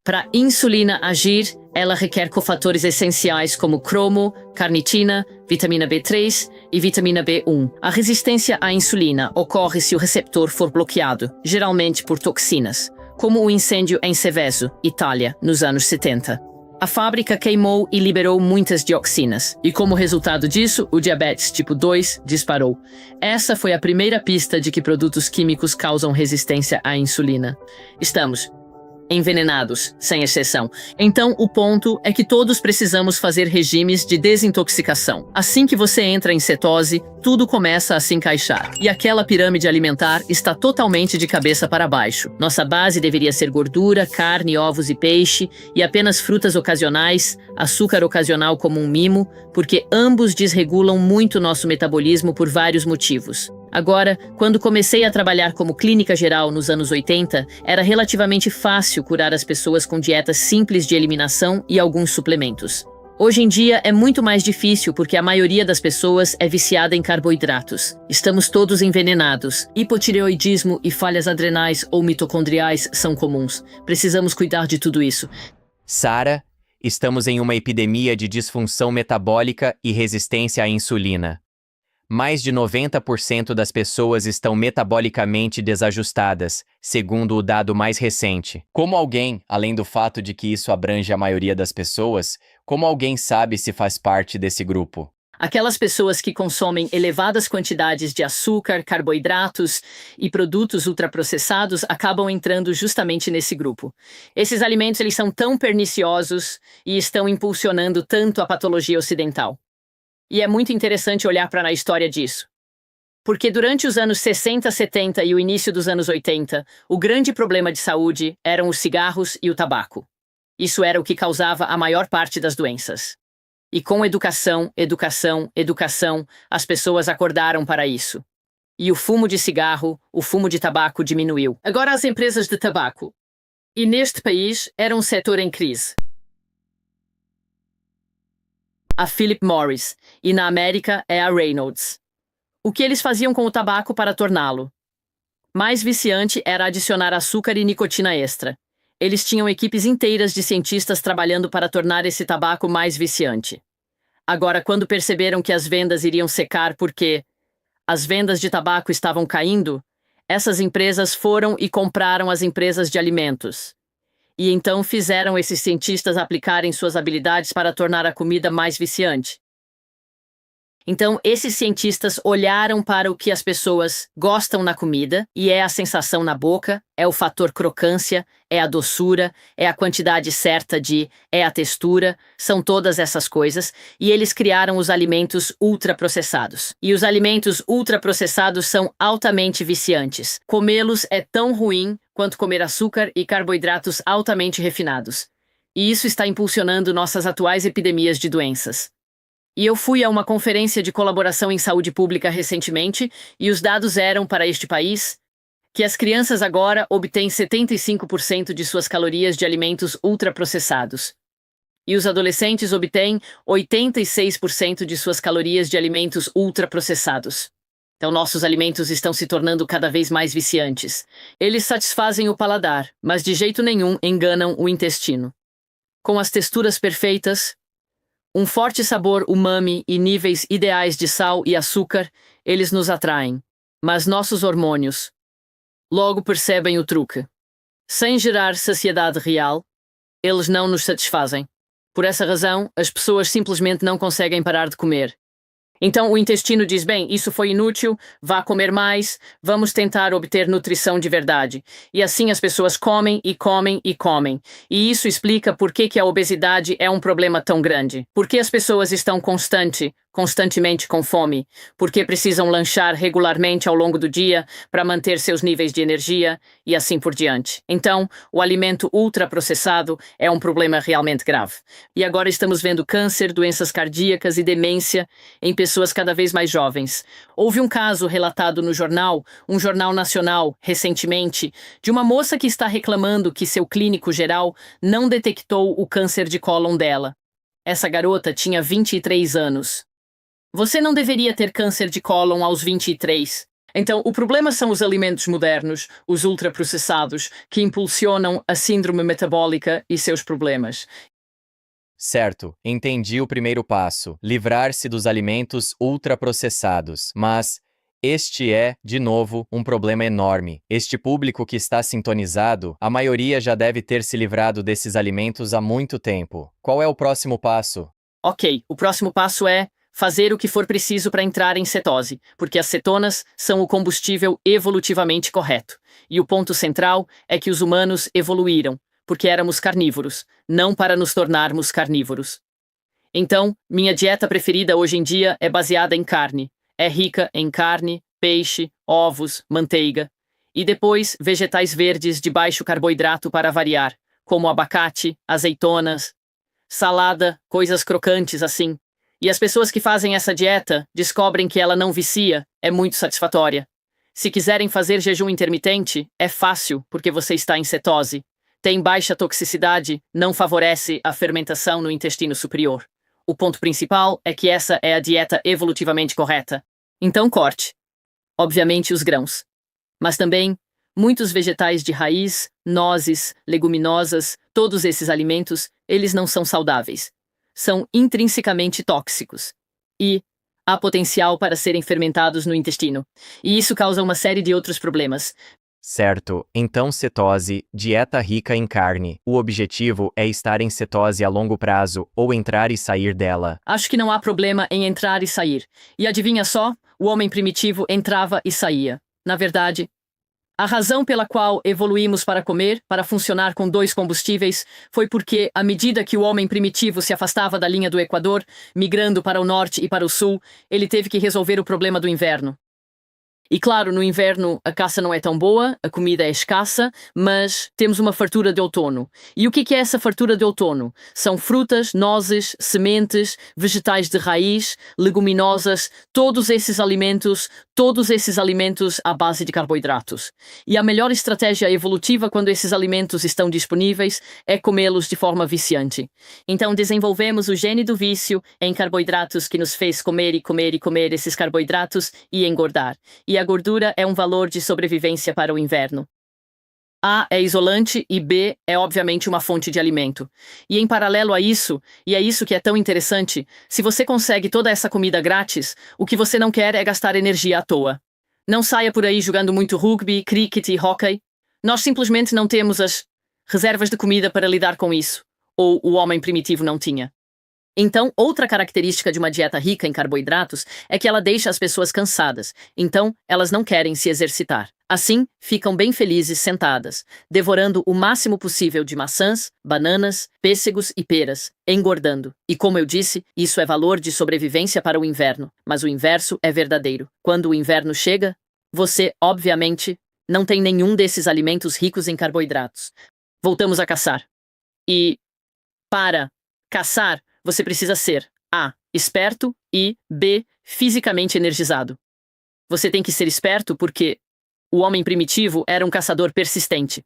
Para a insulina agir, ela requer cofatores essenciais como cromo, carnitina, vitamina B3 e vitamina B1. A resistência à insulina ocorre se o receptor for bloqueado, geralmente por toxinas, como o incêndio em Seveso, Itália, nos anos 70. A fábrica queimou e liberou muitas dioxinas, e como resultado disso, o diabetes tipo 2 disparou. Essa foi a primeira pista de que produtos químicos causam resistência à insulina. Estamos envenenados, sem exceção. Então, o ponto é que todos precisamos fazer regimes de desintoxicação. Assim que você entra em cetose, tudo começa a se encaixar. E aquela pirâmide alimentar está totalmente de cabeça para baixo. Nossa base deveria ser gordura, carne, ovos e peixe, e apenas frutas ocasionais, açúcar ocasional como um mimo, porque ambos desregulam muito nosso metabolismo por vários motivos. Agora, quando comecei a trabalhar como clínica geral nos anos 80, era relativamente fácil curar as pessoas com dietas simples de eliminação e alguns suplementos. Hoje em dia é muito mais difícil porque a maioria das pessoas é viciada em carboidratos. Estamos todos envenenados. Hipotireoidismo e falhas adrenais ou mitocondriais são comuns. Precisamos cuidar de tudo isso. Sara, estamos em uma epidemia de disfunção metabólica e resistência à insulina. Mais de 90% das pessoas estão metabolicamente desajustadas, segundo o dado mais recente. Como alguém, além do fato de que isso abrange a maioria das pessoas, como alguém sabe se faz parte desse grupo? Aquelas pessoas que consomem elevadas quantidades de açúcar, carboidratos e produtos ultraprocessados acabam entrando justamente nesse grupo. Esses alimentos eles são tão perniciosos e estão impulsionando tanto a patologia ocidental. E é muito interessante olhar para a história disso. Porque durante os anos 60, 70 e o início dos anos 80, o grande problema de saúde eram os cigarros e o tabaco. Isso era o que causava a maior parte das doenças. E com educação, as pessoas acordaram para isso. E o fumo de cigarro, o fumo de tabaco diminuiu. Agora as empresas de tabaco. E neste país era um setor em crise. A Philip Morris, e na América é a Reynolds. O que eles faziam com o tabaco para torná-lo? Mais viciante era adicionar açúcar e nicotina extra. Eles tinham equipes inteiras de cientistas trabalhando para tornar esse tabaco mais viciante. Agora, quando perceberam que as vendas iriam secar porque as vendas de tabaco estavam caindo, essas empresas foram e compraram as empresas de alimentos. E então fizeram esses cientistas aplicarem suas habilidades para tornar a comida mais viciante. Então, esses cientistas olharam para o que as pessoas gostam na comida, e é a sensação na boca, é o fator crocância, é a doçura, é a quantidade certa é a textura, são todas essas coisas, e eles criaram os alimentos ultraprocessados. E os alimentos ultraprocessados são altamente viciantes. Comê-los é tão ruim quanto comer açúcar e carboidratos altamente refinados. E isso está impulsionando nossas atuais epidemias de doenças. E eu fui a uma conferência de colaboração em saúde pública recentemente, e os dados eram para este país que as crianças agora obtêm 75% de suas calorias de alimentos ultraprocessados. E os adolescentes obtêm 86% de suas calorias de alimentos ultraprocessados. Então, nossos alimentos estão se tornando cada vez mais viciantes. Eles satisfazem o paladar, mas de jeito nenhum enganam o intestino. Com as texturas perfeitas, um forte sabor umami e níveis ideais de sal e açúcar, eles nos atraem. Mas nossos hormônios logo percebem o truque. Sem gerar saciedade real, eles não nos satisfazem. Por essa razão, as pessoas simplesmente não conseguem parar de comer. Então o intestino diz, bem, isso foi inútil, vá comer mais, vamos tentar obter nutrição de verdade. E assim as pessoas comem e comem e comem. E isso explica por que a obesidade é um problema tão grande. Por que as pessoas estão constantemente com fome? Porque precisam lanchar regularmente ao longo do dia para manter seus níveis de energia e assim por diante. Então, o alimento ultraprocessado é um problema realmente grave. E agora estamos vendo câncer, doenças cardíacas e demência em pessoas cada vez mais jovens. Houve um caso relatado no jornal, um jornal nacional, recentemente, de uma moça que está reclamando que seu clínico geral não detectou o câncer de cólon dela. Essa garota tinha 23 anos. Você não deveria ter câncer de cólon aos 23. Então, o problema são os alimentos modernos, os ultraprocessados, que impulsionam a síndrome metabólica e seus problemas. Certo, entendi o primeiro passo, livrar-se dos alimentos ultraprocessados. Mas este é, de novo, um problema enorme. Este público que está sintonizado, a maioria já deve ter se livrado desses alimentos há muito tempo. Qual é o próximo passo? Ok, o próximo passo é fazer o que for preciso para entrar em cetose, porque as cetonas são o combustível evolutivamente correto. E o ponto central é que os humanos evoluíram, porque éramos carnívoros, não para nos tornarmos carnívoros. Então, minha dieta preferida hoje em dia é baseada em carne. É rica em carne, peixe, ovos, manteiga. E depois, vegetais verdes de baixo carboidrato para variar, como abacate, azeitonas, salada, coisas crocantes assim. E as pessoas que fazem essa dieta descobrem que ela não vicia, é muito satisfatória. Se quiserem fazer jejum intermitente, é fácil, porque você está em cetose. Tem baixa toxicidade, não favorece a fermentação no intestino superior. O ponto principal é que essa é a dieta evolutivamente correta. Então corte. Obviamente os grãos. Mas também muitos vegetais de raiz, nozes, leguminosas, todos esses alimentos, eles não são saudáveis. São intrinsecamente tóxicos. E há potencial para serem fermentados no intestino. E isso causa uma série de outros problemas. Certo, então cetose, dieta rica em carne. O objetivo é estar em cetose a longo prazo ou entrar e sair dela. Acho que não há problema em entrar e sair. E adivinha só? O homem primitivo entrava e saía. Na verdade, a razão pela qual evoluímos para comer, para funcionar com dois combustíveis, foi porque, à medida que o homem primitivo se afastava da linha do Equador, migrando para o norte e para o sul, ele teve que resolver o problema do inverno. E claro, no inverno a caça não é tão boa, a comida é escassa, mas temos uma fartura de outono. E o que é essa fartura de outono? São frutas, nozes, sementes, vegetais de raiz, leguminosas, todos esses alimentos à base de carboidratos. E a melhor estratégia evolutiva quando esses alimentos estão disponíveis é comê-los de forma viciante. Então desenvolvemos o gene do vício em carboidratos que nos fez comer e comer e comer esses carboidratos e engordar. E a gordura é um valor de sobrevivência para o inverno. A é isolante e B é obviamente uma fonte de alimento. E em paralelo a isso, e é isso que é tão interessante, se você consegue toda essa comida grátis, o que você não quer é gastar energia à toa. Não saia por aí jogando muito rugby, cricket e hóquei. Nós simplesmente não temos as reservas de comida para lidar com isso. Ou o homem primitivo não tinha. Então, outra característica de uma dieta rica em carboidratos é que ela deixa as pessoas cansadas. Então, elas não querem se exercitar. Assim, ficam bem felizes sentadas, devorando o máximo possível de maçãs, bananas, pêssegos e peras, engordando. E como eu disse, isso é valor de sobrevivência para o inverno. Mas o inverso é verdadeiro. Quando o inverno chega, você, obviamente, não tem nenhum desses alimentos ricos em carboidratos. Voltamos a caçar. E, para caçar, você precisa ser A, esperto e B, fisicamente energizado. Você tem que ser esperto porque o homem primitivo era um caçador persistente.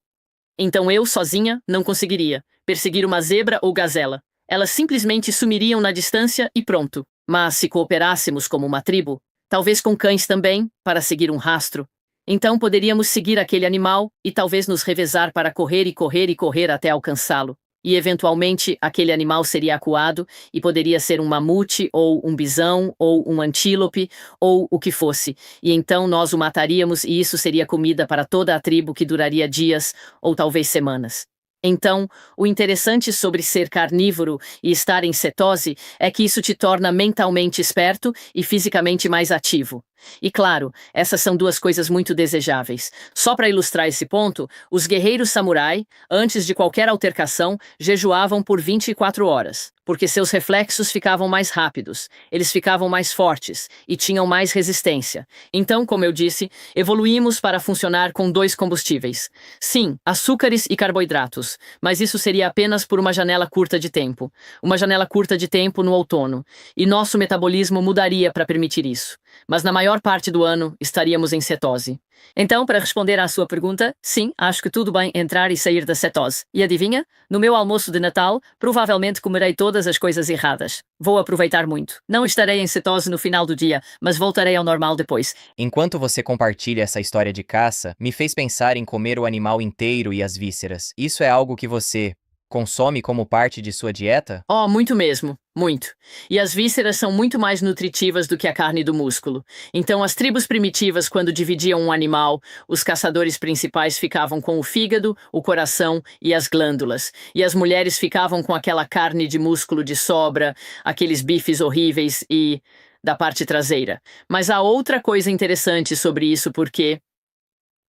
Então eu, sozinha, não conseguiria perseguir uma zebra ou gazela. Elas simplesmente sumiriam na distância e pronto. Mas se cooperássemos como uma tribo, talvez com cães também, para seguir um rastro, então poderíamos seguir aquele animal e talvez nos revezar para correr e correr e correr até alcançá-lo. E eventualmente aquele animal seria acuado e poderia ser um mamute ou um bisão ou um antílope ou o que fosse. E então nós o mataríamos e isso seria comida para toda a tribo que duraria dias ou talvez semanas. Então, o interessante sobre ser carnívoro e estar em cetose é que isso te torna mentalmente esperto e fisicamente mais ativo. E claro, essas são duas coisas muito desejáveis. Só para ilustrar esse ponto, os guerreiros samurai, antes de qualquer altercação, jejuavam por 24 horas, porque seus reflexos ficavam mais rápidos, eles ficavam mais fortes e tinham mais resistência. Então, como eu disse, evoluímos para funcionar com dois combustíveis. Sim, açúcares e carboidratos, mas isso seria apenas por uma janela curta de tempo. Uma janela curta de tempo no outono. E nosso metabolismo mudaria para permitir isso. mas na maior parte do ano estaríamos em cetose. Então, para responder à sua pergunta, sim, acho que tudo bem entrar e sair da cetose. E adivinha? No meu almoço de Natal, provavelmente comerei todas as coisas erradas. Vou aproveitar muito. Não estarei em cetose no final do dia, mas voltarei ao normal depois. Enquanto você compartilha essa história de caça, me fez pensar em comer o animal inteiro e as vísceras. Isso é algo que você consome como parte de sua dieta? Oh, muito mesmo, muito. E as vísceras são muito mais nutritivas do que a carne do músculo. Então, as tribos primitivas, quando dividiam um animal, os caçadores principais ficavam com o fígado, o coração e as glândulas. E as mulheres ficavam com aquela carne de músculo de sobra, aqueles bifes horríveis e da parte traseira. Mas há outra coisa interessante sobre isso porque,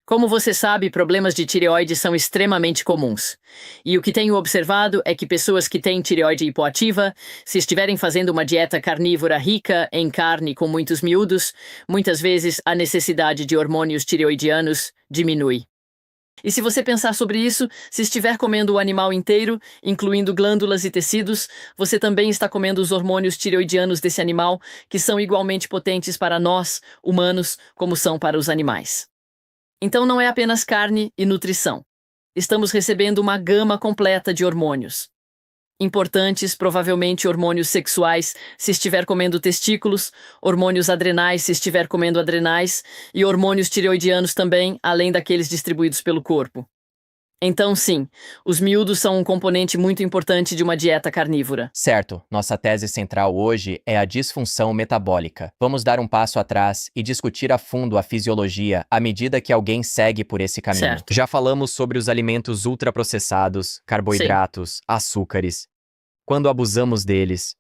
como você sabe, problemas de tireoide são extremamente comuns. E o que tenho observado é que pessoas que têm tireoide hipoativa, se estiverem fazendo uma dieta carnívora rica em carne com muitos miúdos, muitas vezes a necessidade de hormônios tireoidianos diminui. E se você pensar sobre isso, se estiver comendo o animal inteiro, incluindo glândulas e tecidos, você também está comendo os hormônios tireoidianos desse animal, que são igualmente potentes para nós, humanos, como são para os animais. Então não é apenas carne e nutrição. Estamos recebendo uma gama completa de hormônios. Importantes, provavelmente hormônios sexuais, se estiver comendo testículos, hormônios adrenais, se estiver comendo adrenais, e hormônios tireoidianos também, além daqueles distribuídos pelo corpo. Então, sim, os miúdos são um componente muito importante de uma dieta carnívora. Certo, nossa tese central hoje é a disfunção metabólica. Vamos dar um passo atrás e discutir a fundo a fisiologia à medida que alguém segue por esse caminho. Certo. Já falamos sobre os alimentos ultraprocessados, carboidratos, açúcares. Quando abusamos deles.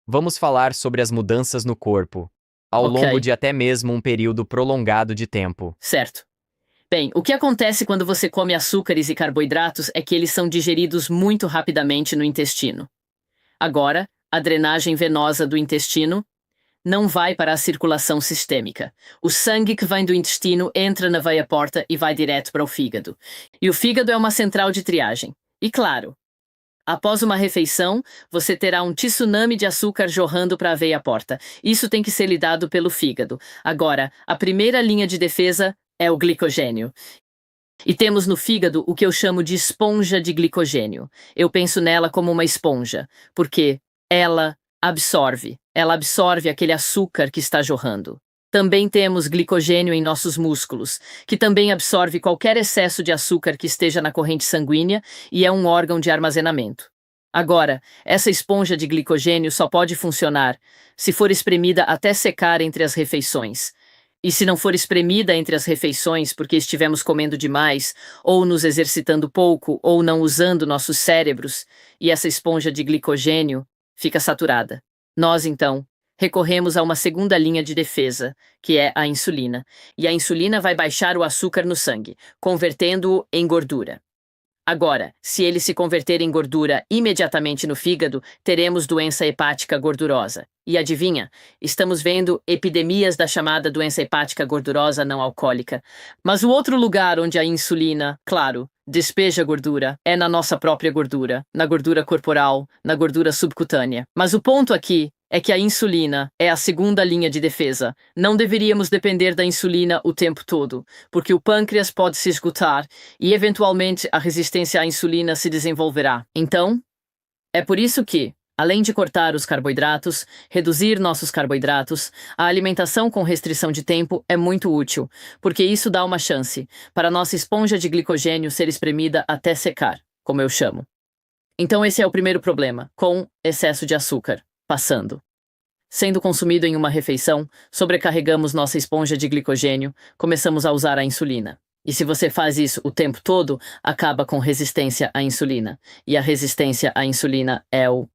Vamos falar sobre as mudanças no corpo, ao Ok. longo de até mesmo um período prolongado de tempo. Certo. Bem, o que acontece quando você come açúcares e carboidratos é que eles são digeridos muito rapidamente no intestino. Agora, a drenagem venosa do intestino não vai para a circulação sistêmica. O sangue que vem do intestino entra na veia porta e vai direto para o fígado. E o fígado é uma central de triagem. E claro, após uma refeição, você terá um tsunami de açúcar jorrando para a veia porta. Isso tem que ser lidado pelo fígado. Agora, a primeira linha de defesa é o glicogênio. E temos no fígado o que eu chamo de esponja de glicogênio. Eu penso nela como uma esponja, porque ela absorve aquele açúcar que está jorrando. Também temos glicogênio em nossos músculos, que também absorve qualquer excesso de açúcar que esteja na corrente sanguínea e é um órgão de armazenamento. Agora, essa esponja de glicogênio só pode funcionar se for espremida até secar entre as refeições. E se não for espremida entre as refeições porque estivemos comendo demais, ou nos exercitando pouco, ou não usando nossos cérebros, e essa esponja de glicogênio fica saturada. Nós, então, recorremos a uma segunda linha de defesa, que é a insulina. E a insulina vai baixar o açúcar no sangue, convertendo-o em gordura. Agora, se ele se converter em gordura imediatamente no fígado, teremos doença hepática gordurosa. E adivinha, estamos vendo epidemias da chamada doença hepática gordurosa não alcoólica. Mas o outro lugar onde a insulina, claro, despeja gordura é na nossa própria gordura, na gordura corporal, na gordura subcutânea. Mas o ponto aqui é que a insulina é a segunda linha de defesa. Não deveríamos depender da insulina o tempo todo, porque o pâncreas pode se esgotar e, eventualmente, a resistência à insulina se desenvolverá. Então, é por isso que, além de cortar os carboidratos, reduzir nossos carboidratos, a alimentação com restrição de tempo é muito útil, porque isso dá uma chance para a nossa esponja de glicogênio ser espremida até secar, como eu chamo. Então esse é o primeiro problema, com excesso de açúcar, passando. Sendo consumido em uma refeição, sobrecarregamos nossa esponja de glicogênio, começamos a usar a insulina. E se você faz isso o tempo todo, acaba com resistência à insulina. E a resistência à insulina é o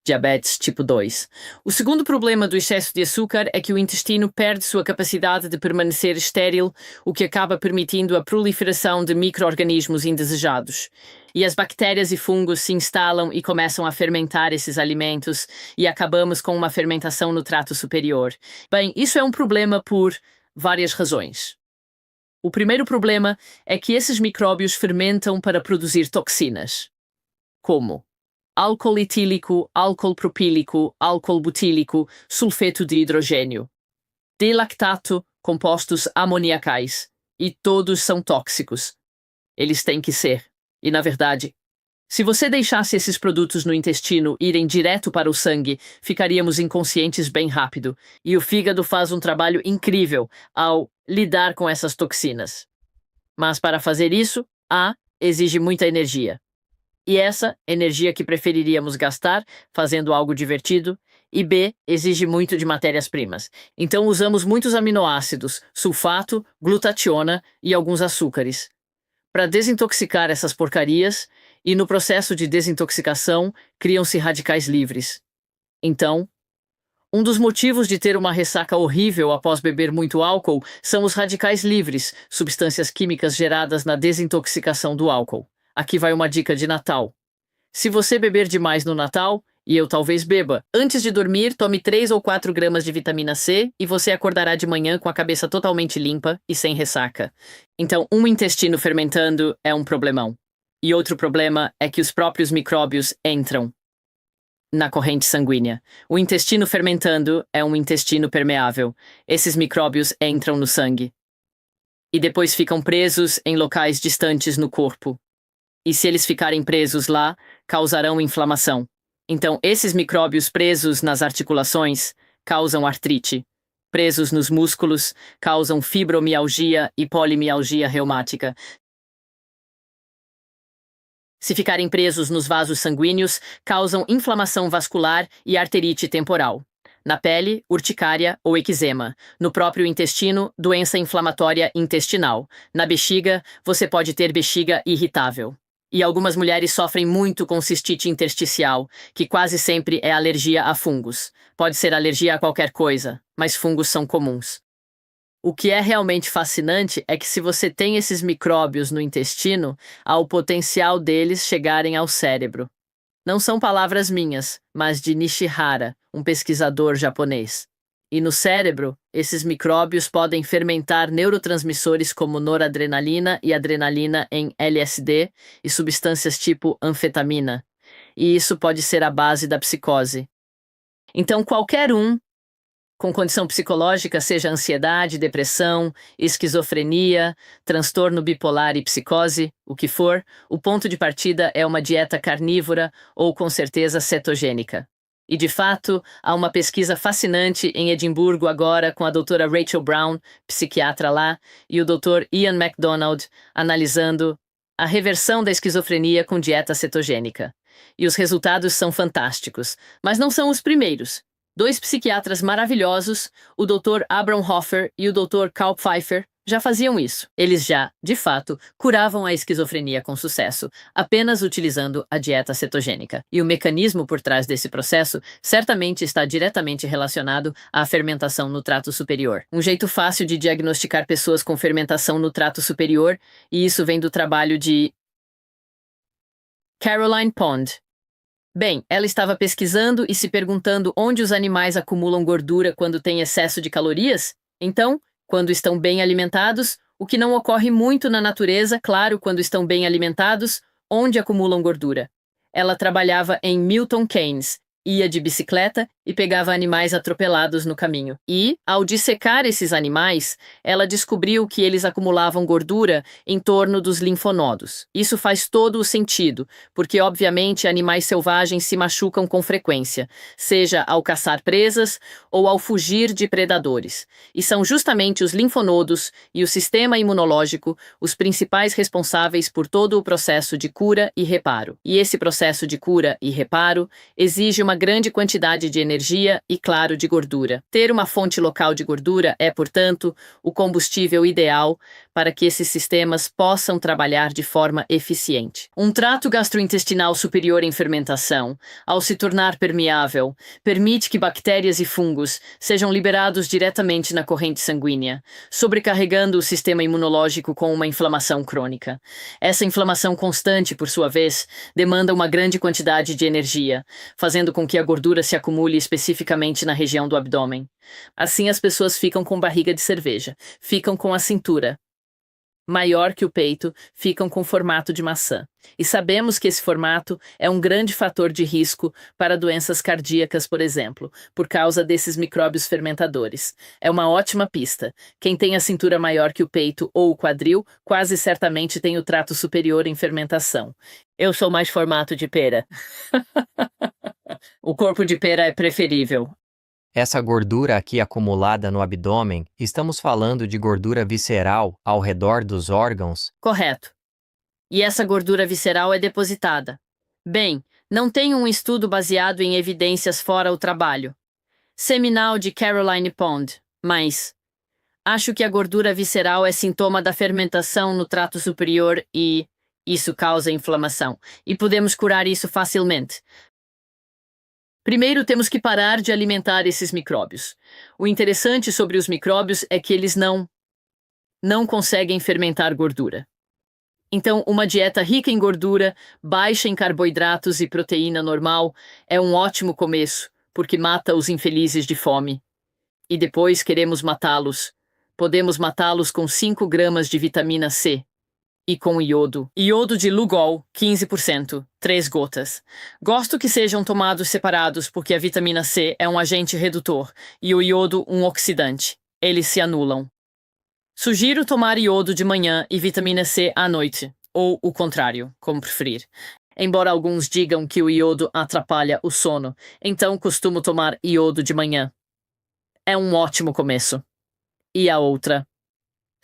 diabetes tipo 2. O segundo problema do excesso de açúcar é que o intestino perde sua capacidade de permanecer estéril, o que acaba permitindo a proliferação de micro-organismos indesejados. E as bactérias e fungos se instalam e começam a fermentar esses alimentos e acabamos com uma fermentação no trato superior. Bem, isso é um problema por várias razões. O primeiro problema é que esses micróbios fermentam para produzir toxinas. Como álcool etílico, álcool propílico, álcool butílico, sulfeto de hidrogênio. D-lactato, compostos amoniacais. E todos são tóxicos. Eles têm que ser. E, na verdade, se você deixasse esses produtos no intestino irem direto para o sangue, ficaríamos inconscientes bem rápido. E o fígado faz um trabalho incrível ao lidar com essas toxinas. Mas para fazer isso, A, exige muita energia. E essa energia que preferiríamos gastar fazendo algo divertido, e B, exige muito de matérias-primas. Então usamos muitos aminoácidos, sulfato, glutationa e alguns açúcares. Para desintoxicar essas porcarias, e no processo de desintoxicação, criam-se radicais livres. Então, um dos motivos de ter uma ressaca horrível após beber muito álcool são os radicais livres, substâncias químicas geradas na desintoxicação do álcool. Aqui vai uma dica de Natal. Se você beber demais no Natal, e eu talvez beba, antes de dormir, tome 3 ou 4 gramas de vitamina C e você acordará de manhã com a cabeça totalmente limpa e sem ressaca. Então, um intestino fermentando é um problemão. E outro problema é que os próprios micróbios entram na corrente sanguínea. O intestino fermentando é um intestino permeável. Esses micróbios entram no sangue. E depois ficam presos em locais distantes no corpo. E se eles ficarem presos lá, causarão inflamação. Então, esses micróbios presos nas articulações causam artrite. Presos nos músculos, causam fibromialgia e polimialgia reumática. Se ficarem presos nos vasos sanguíneos, causam inflamação vascular e arterite temporal. Na pele, urticária ou eczema. No próprio intestino, doença inflamatória intestinal. Na bexiga, você pode ter bexiga irritável. E algumas mulheres sofrem muito com cistite intersticial, que quase sempre é alergia a fungos. Pode ser alergia a qualquer coisa, mas fungos são comuns. O que é realmente fascinante é que se você tem esses micróbios no intestino, há o potencial deles chegarem ao cérebro. Não são palavras minhas, mas de Nishihara, um pesquisador japonês. E no cérebro, esses micróbios podem fermentar neurotransmissores como noradrenalina e adrenalina em LSD e substâncias tipo anfetamina. E isso pode ser a base da psicose. Então, qualquer um com condição psicológica, seja ansiedade, depressão, esquizofrenia, transtorno bipolar e psicose, o que for, o ponto de partida é uma dieta carnívora ou, com certeza, cetogênica. E, de fato, há uma pesquisa fascinante em Edimburgo agora com a doutora Rachel Brown, psiquiatra lá, e o doutor Ian MacDonald, analisando a reversão da esquizofrenia com dieta cetogênica. E os resultados são fantásticos, mas não são os primeiros. 2 psiquiatras maravilhosos, o Dr. Abram Hoffer e o Dr. Karl Pfeiffer, já faziam isso. Eles já, de fato, curavam a esquizofrenia com sucesso, apenas utilizando a dieta cetogênica. E o mecanismo por trás desse processo certamente está diretamente relacionado à fermentação no trato superior. Um jeito fácil de diagnosticar pessoas com fermentação no trato superior, e isso vem do trabalho de Caroline Pond. Bem, ela estava pesquisando e se perguntando onde os animais acumulam gordura quando têm excesso de calorias. Então, quando estão bem alimentados, o que não ocorre muito na natureza, claro, quando estão bem alimentados, onde acumulam gordura. Ela trabalhava em Milton Keynes, ia de bicicleta e pegava animais atropelados no caminho. E, ao dissecar esses animais, ela descobriu que eles acumulavam gordura em torno dos linfonodos. Isso faz todo o sentido, porque, obviamente, animais selvagens se machucam com frequência, seja ao caçar presas ou ao fugir de predadores. E são justamente os linfonodos e o sistema imunológico os principais responsáveis por todo o processo de cura e reparo. E esse processo de cura e reparo exige uma grande quantidade de energia e, claro, de gordura. Ter uma fonte local de gordura é, portanto, o combustível ideal para que esses sistemas possam trabalhar de forma eficiente. Um trato gastrointestinal superior em fermentação, ao se tornar permeável, permite que bactérias e fungos sejam liberados diretamente na corrente sanguínea, sobrecarregando o sistema imunológico com uma inflamação crônica. Essa inflamação constante, por sua vez, demanda uma grande quantidade de energia, fazendo com que a gordura se acumule especificamente na região do abdômen. Assim, as pessoas ficam com barriga de cerveja, ficam com a cintura maior que o peito, ficam com formato de maçã. E sabemos que esse formato é um grande fator de risco para doenças cardíacas, por exemplo, por causa desses micróbios fermentadores. É uma ótima pista. Quem tem a cintura maior que o peito ou o quadril, quase certamente tem o trato superior em fermentação. Eu sou mais formato de pera. O corpo de pera é preferível. Essa gordura aqui acumulada no abdômen, estamos falando de gordura visceral ao redor dos órgãos? Correto. E essa gordura visceral é depositada. Bem, não tem um estudo baseado em evidências fora o trabalho seminal de Caroline Pond, mas acho que a gordura visceral é sintoma da fermentação no trato superior e isso causa inflamação. E podemos curar isso facilmente. Primeiro, temos que parar de alimentar esses micróbios. O interessante sobre os micróbios é que eles não conseguem fermentar gordura. Então, uma dieta rica em gordura, baixa em carboidratos e proteína normal é um ótimo começo, porque mata os infelizes de fome. E depois queremos matá-los. Podemos matá-los com 5 gramas de vitamina C. E com iodo. Iodo de Lugol, 15%, 3 gotas. Gosto que sejam tomados separados porque a vitamina C é um agente redutor e o iodo um oxidante. Eles se anulam. Sugiro tomar iodo de manhã e vitamina C à noite, ou o contrário, como preferir. Embora alguns digam que o iodo atrapalha o sono, então costumo tomar iodo de manhã. É um ótimo começo. E a outra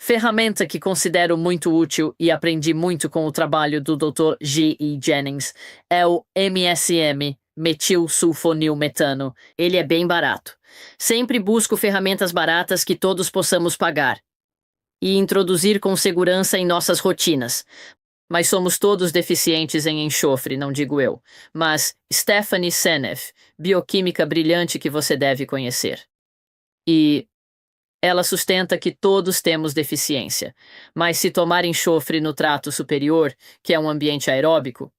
ferramenta que considero muito útil e aprendi muito com o trabalho do Dr. G. E. Jennings é o MSM, metilsulfonilmetano. Ele é bem barato. Sempre busco ferramentas baratas que todos possamos pagar e introduzir com segurança em nossas rotinas. Mas somos todos deficientes em enxofre, não digo eu. Mas Stephanie Seneff, bioquímica brilhante que você deve conhecer. E ela sustenta que todos temos deficiência, mas se tomar enxofre no trato superior, que é um ambiente aeróbico,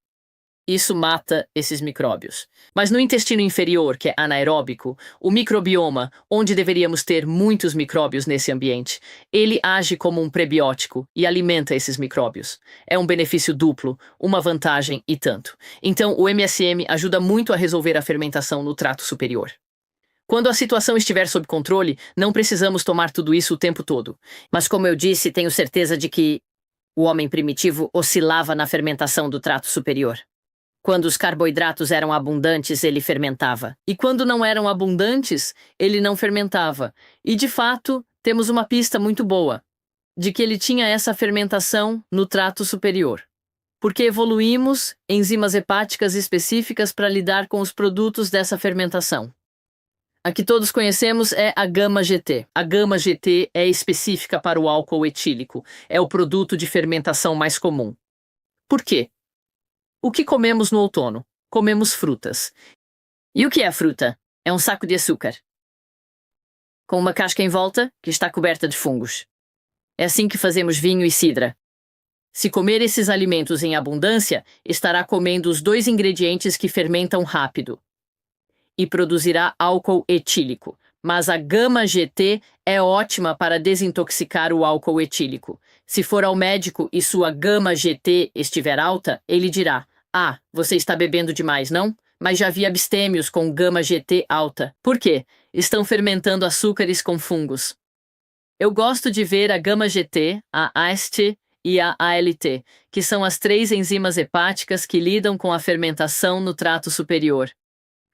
isso mata esses micróbios. Mas no intestino inferior, que é anaeróbico, o microbioma, onde deveríamos ter muitos micróbios nesse ambiente, ele age como um prebiótico e alimenta esses micróbios. É um benefício duplo, uma vantagem e tanto. Então, o MSM ajuda muito a resolver a fermentação no trato superior. Quando a situação estiver sob controle, não precisamos tomar tudo isso o tempo todo. Mas como eu disse, tenho certeza de que o homem primitivo oscilava na fermentação do trato superior. Quando os carboidratos eram abundantes, ele fermentava. E quando não eram abundantes, ele não fermentava. E, de fato, temos uma pista muito boa de que ele tinha essa fermentação no trato superior. Porque evoluímos enzimas hepáticas específicas para lidar com os produtos dessa fermentação. A que todos conhecemos é a gama-GT. A gama-GT é específica para o álcool etílico. É o produto de fermentação mais comum. Por quê? O que comemos no outono? Comemos frutas. E o que é fruta? É um saco de açúcar, com uma casca em volta que está coberta de fungos. É assim que fazemos vinho e cidra. Se comer esses alimentos em abundância, estará comendo os 2 ingredientes que fermentam rápido e produzirá álcool etílico. Mas a gama-GT é ótima para desintoxicar o álcool etílico. Se for ao médico e sua gama-GT estiver alta, ele dirá: "Ah, você está bebendo demais, não?" Mas já vi abstêmios com gama-GT alta. Por quê? Estão fermentando açúcares com fungos. Eu gosto de ver a gama-GT, a AST e a ALT, que são as 3 enzimas hepáticas que lidam com a fermentação no trato superior.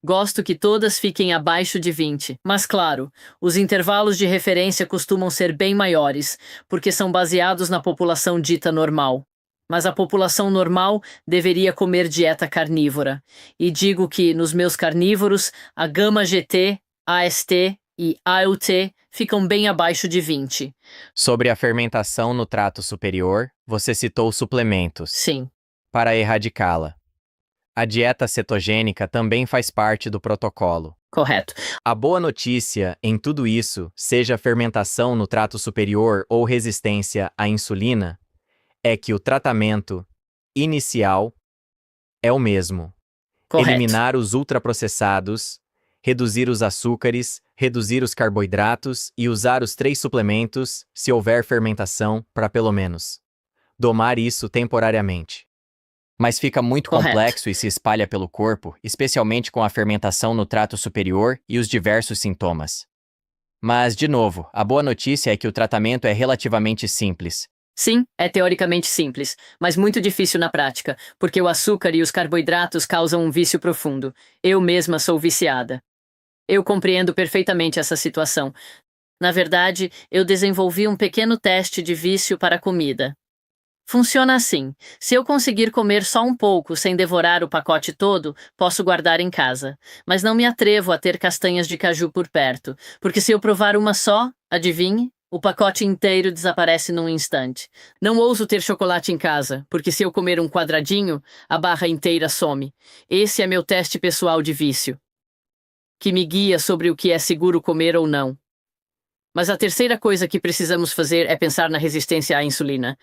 Gosto que todas fiquem abaixo de 20, mas claro, os intervalos de referência costumam ser bem maiores, porque são baseados na população dita normal. Mas a população normal deveria comer dieta carnívora. E digo que, nos meus carnívoros, a gama-GT, AST e ALT ficam bem abaixo de 20. Sobre a fermentação no trato superior, você citou suplementos. Sim. Para erradicá-la. A dieta cetogênica também faz parte do protocolo. Correto. A boa notícia em tudo isso, seja fermentação no trato superior ou resistência à insulina, é que o tratamento inicial é o mesmo. Correto. Eliminar os ultraprocessados, reduzir os açúcares, reduzir os carboidratos e usar os 3 suplementos, se houver fermentação, para pelo menos domar isso temporariamente. Mas fica muito Correto. complexo e se espalha pelo corpo, especialmente com a fermentação no trato superior e os diversos sintomas. Mas, de novo, a boa notícia é que o tratamento é relativamente simples. Sim, é teoricamente simples, mas muito difícil na prática, porque o açúcar e os carboidratos causam um vício profundo. Eu mesma sou viciada. Eu compreendo perfeitamente essa situação. Na verdade, eu desenvolvi um pequeno teste de vício para a comida. Funciona assim: se eu conseguir comer só um pouco sem devorar o pacote todo, posso guardar em casa. Mas não me atrevo a ter castanhas de caju por perto, porque se eu provar uma só, adivinhe? O pacote inteiro desaparece num instante. Não ouso ter chocolate em casa, porque se eu comer um quadradinho, a barra inteira some. Esse é meu teste pessoal de vício, que me guia sobre o que é seguro comer ou não. Mas a terceira coisa que precisamos fazer é pensar na resistência à insulina.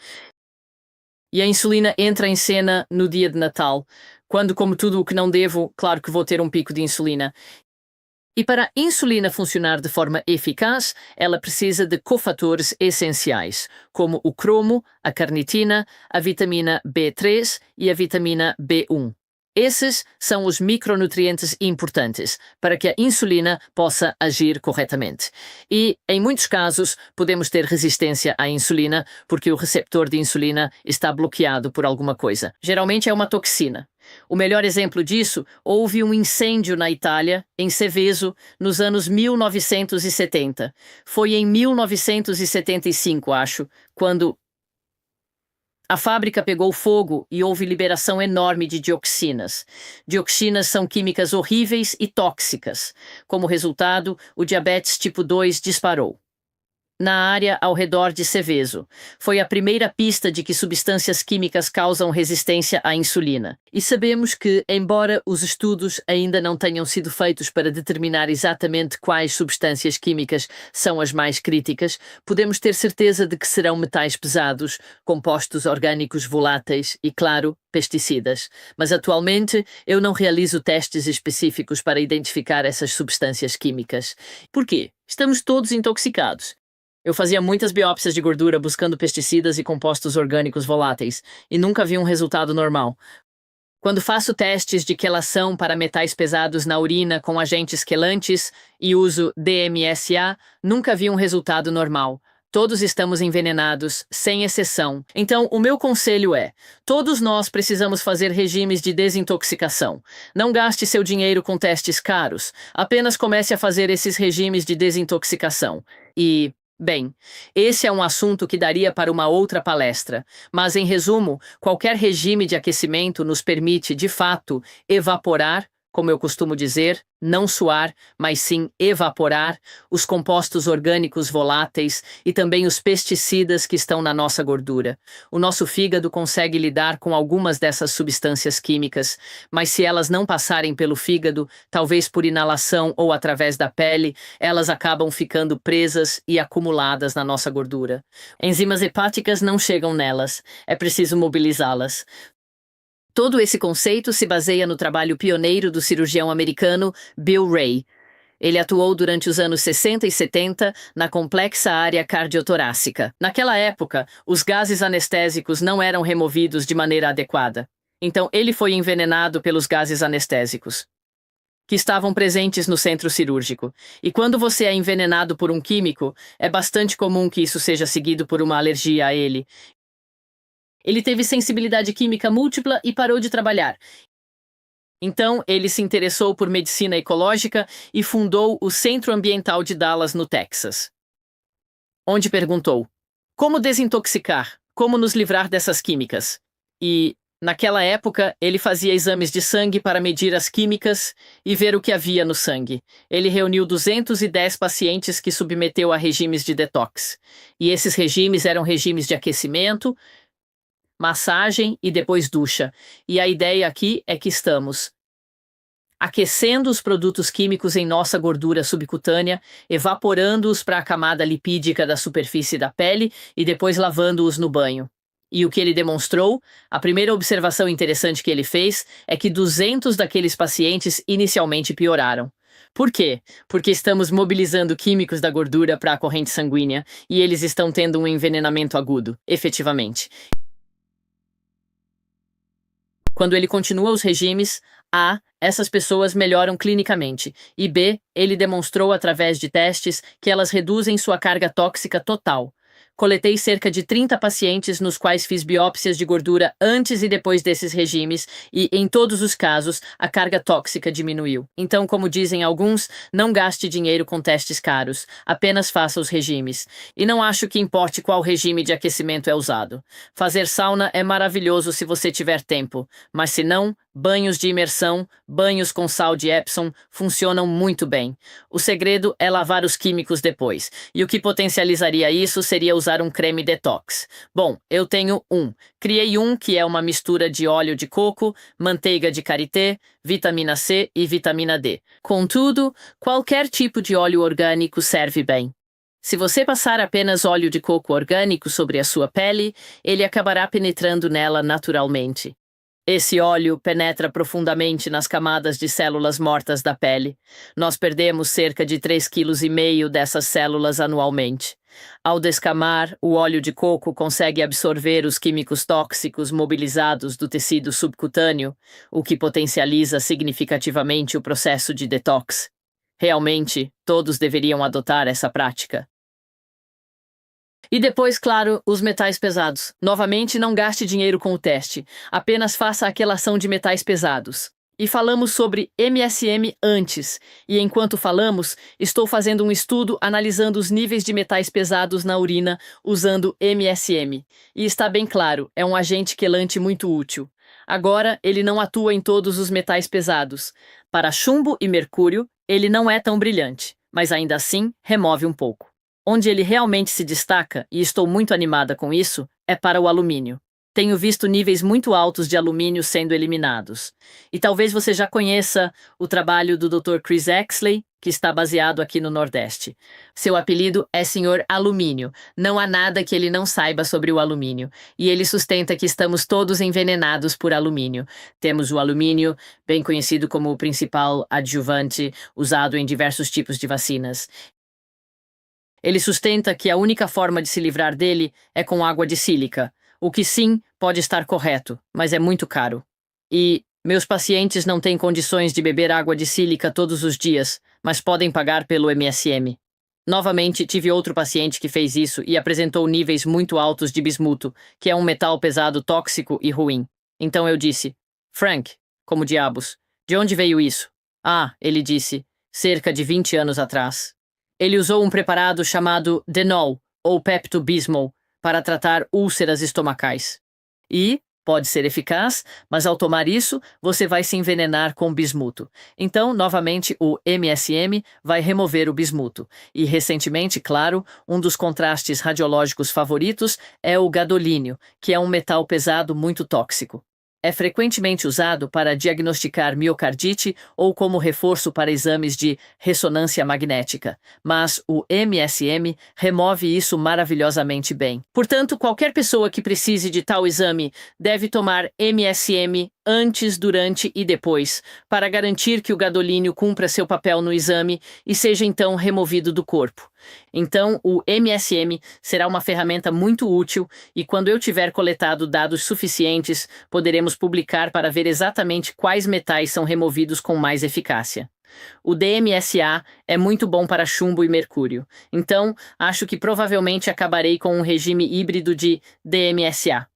E a insulina entra em cena no dia de Natal, quando, como tudo o que não devo, claro que vou ter um pico de insulina. E para a insulina funcionar de forma eficaz, ela precisa de cofatores essenciais, como o cromo, a carnitina, a vitamina B3 e a vitamina B1. Esses são os micronutrientes importantes para que a insulina possa agir corretamente. E, em muitos casos, podemos ter resistência à insulina porque o receptor de insulina está bloqueado por alguma coisa. Geralmente é uma toxina. O melhor exemplo disso, houve um incêndio na Itália, em Seveso, nos anos 1970. Foi em 1975, acho, quando a fábrica pegou fogo e houve liberação enorme de dioxinas. Dioxinas são químicas horríveis e tóxicas. Como resultado, o diabetes tipo 2 disparou. Na área ao redor de Seveso. Foi a primeira pista de que substâncias químicas causam resistência à insulina. E sabemos que, embora os estudos ainda não tenham sido feitos para determinar exatamente quais substâncias químicas são as mais críticas, podemos ter certeza de que serão metais pesados, compostos orgânicos voláteis e, claro, pesticidas. Mas atualmente eu não realizo testes específicos para identificar essas substâncias químicas. Por quê? Estamos todos intoxicados. Eu fazia muitas biópsias de gordura buscando pesticidas e compostos orgânicos voláteis, e nunca vi um resultado normal. Quando faço testes de quelação para metais pesados na urina com agentes quelantes e uso DMSA, nunca vi um resultado normal. Todos estamos envenenados, sem exceção. Então, o meu conselho é: todos nós precisamos fazer regimes de desintoxicação. Não gaste seu dinheiro com testes caros. Apenas comece a fazer esses regimes de desintoxicação. Bem, esse é um assunto que daria para uma outra palestra, mas em resumo, qualquer regime de aquecimento nos permite, de fato, evaporar, como eu costumo dizer, não suar, mas sim evaporar, os compostos orgânicos voláteis e também os pesticidas que estão na nossa gordura. O nosso fígado consegue lidar com algumas dessas substâncias químicas, mas se elas não passarem pelo fígado, talvez por inalação ou através da pele, elas acabam ficando presas e acumuladas na nossa gordura. Enzimas hepáticas não chegam nelas, é preciso mobilizá-las. Todo esse conceito se baseia no trabalho pioneiro do cirurgião americano Bill Ray. Ele atuou durante os anos 60 e 70 na complexa área cardiotorácica. Naquela época, os gases anestésicos não eram removidos de maneira adequada. Então, ele foi envenenado pelos gases anestésicos, que estavam presentes no centro cirúrgico. E quando você é envenenado por um químico, é bastante comum que isso seja seguido por uma alergia a ele. Ele teve sensibilidade química múltipla e parou de trabalhar. Então, ele se interessou por medicina ecológica e fundou o Centro Ambiental de Dallas, no Texas, onde perguntou: como desintoxicar? Como nos livrar dessas químicas? E, naquela época, ele fazia exames de sangue para medir as químicas e ver o que havia no sangue. Ele reuniu 210 pacientes que submeteu a regimes de detox. E esses regimes eram regimes de aquecimento, massagem e depois ducha. E a ideia aqui é que estamos aquecendo os produtos químicos em nossa gordura subcutânea, evaporando-os para a camada lipídica da superfície da pele e depois lavando-os no banho. E o que ele demonstrou, a primeira observação interessante que ele fez é que 200 daqueles pacientes inicialmente pioraram. Por quê? Porque estamos mobilizando químicos da gordura para a corrente sanguínea e eles estão tendo um envenenamento agudo, efetivamente. Quando ele continua os regimes, A, essas pessoas melhoram clinicamente, e B, ele demonstrou através de testes que elas reduzem sua carga tóxica total. Coletei cerca de 30 pacientes nos quais fiz biópsias de gordura antes e depois desses regimes e, em todos os casos, a carga tóxica diminuiu. Então, como dizem alguns, não gaste dinheiro com testes caros, apenas faça os regimes. E não acho que importe qual regime de aquecimento é usado. Fazer sauna é maravilhoso se você tiver tempo, mas se não, banhos de imersão, banhos com sal de Epsom funcionam muito bem. O segredo é lavar os químicos depois, e o que potencializaria isso seria usar um creme detox. Bom, eu tenho um. Criei um que é uma mistura de óleo de coco, manteiga de karité, vitamina C e vitamina D. Contudo, qualquer tipo de óleo orgânico serve bem. Se você passar apenas óleo de coco orgânico sobre a sua pele, ele acabará penetrando nela naturalmente. Esse óleo penetra profundamente nas camadas de células mortas da pele. Nós perdemos cerca de 3,5 kg dessas células anualmente. Ao descamar, o óleo de coco consegue absorver os químicos tóxicos mobilizados do tecido subcutâneo, o que potencializa significativamente o processo de detox. Realmente, todos deveriam adotar essa prática. E depois, claro, os metais pesados. Novamente, não gaste dinheiro com o teste. Apenas faça a quelação de metais pesados. E falamos sobre MSM antes. E enquanto falamos, estou fazendo um estudo analisando os níveis de metais pesados na urina usando MSM. E está bem claro, é um agente quelante muito útil. Agora, ele não atua em todos os metais pesados. Para chumbo e mercúrio, ele não é tão brilhante, mas ainda assim remove um pouco. Onde ele realmente se destaca, e estou muito animada com isso, é para o alumínio. Tenho visto níveis muito altos de alumínio sendo eliminados. E talvez você já conheça o trabalho do Dr. Chris Exley, que está baseado aqui no Nordeste. Seu apelido é Senhor Alumínio. Não há nada que ele não saiba sobre o alumínio. E ele sustenta que estamos todos envenenados por alumínio. Temos o alumínio, bem conhecido como o principal adjuvante usado em diversos tipos de vacinas. Ele sustenta que a única forma de se livrar dele é com água de sílica, o que sim pode estar correto, mas é muito caro. E meus pacientes não têm condições de beber água de sílica todos os dias, mas podem pagar pelo MSM. Novamente, tive outro paciente que fez isso e apresentou níveis muito altos de bismuto, que é um metal pesado tóxico e ruim. Então eu disse, Frank, como diabos, de onde veio isso? Ah, ele disse, cerca de 20 anos atrás. Ele usou um preparado chamado Denol, ou Pepto-Bismol, para tratar úlceras estomacais. E pode ser eficaz, mas ao tomar isso, você vai se envenenar com bismuto. Então, novamente, o MSM vai remover o bismuto. E, recentemente, claro, um dos contrastes radiológicos favoritos é o gadolínio, que é um metal pesado muito tóxico. É frequentemente usado para diagnosticar miocardite ou como reforço para exames de ressonância magnética, mas o MSM remove isso maravilhosamente bem. Portanto, qualquer pessoa que precise de tal exame deve tomar MSM antes, durante e depois, para garantir que o gadolínio cumpra seu papel no exame e seja então removido do corpo. Então, o MSM será uma ferramenta muito útil e quando eu tiver coletado dados suficientes, poderemos publicar para ver exatamente quais metais são removidos com mais eficácia. O DMSA é muito bom para chumbo e mercúrio, então acho que provavelmente acabarei com um regime híbrido de DMSA.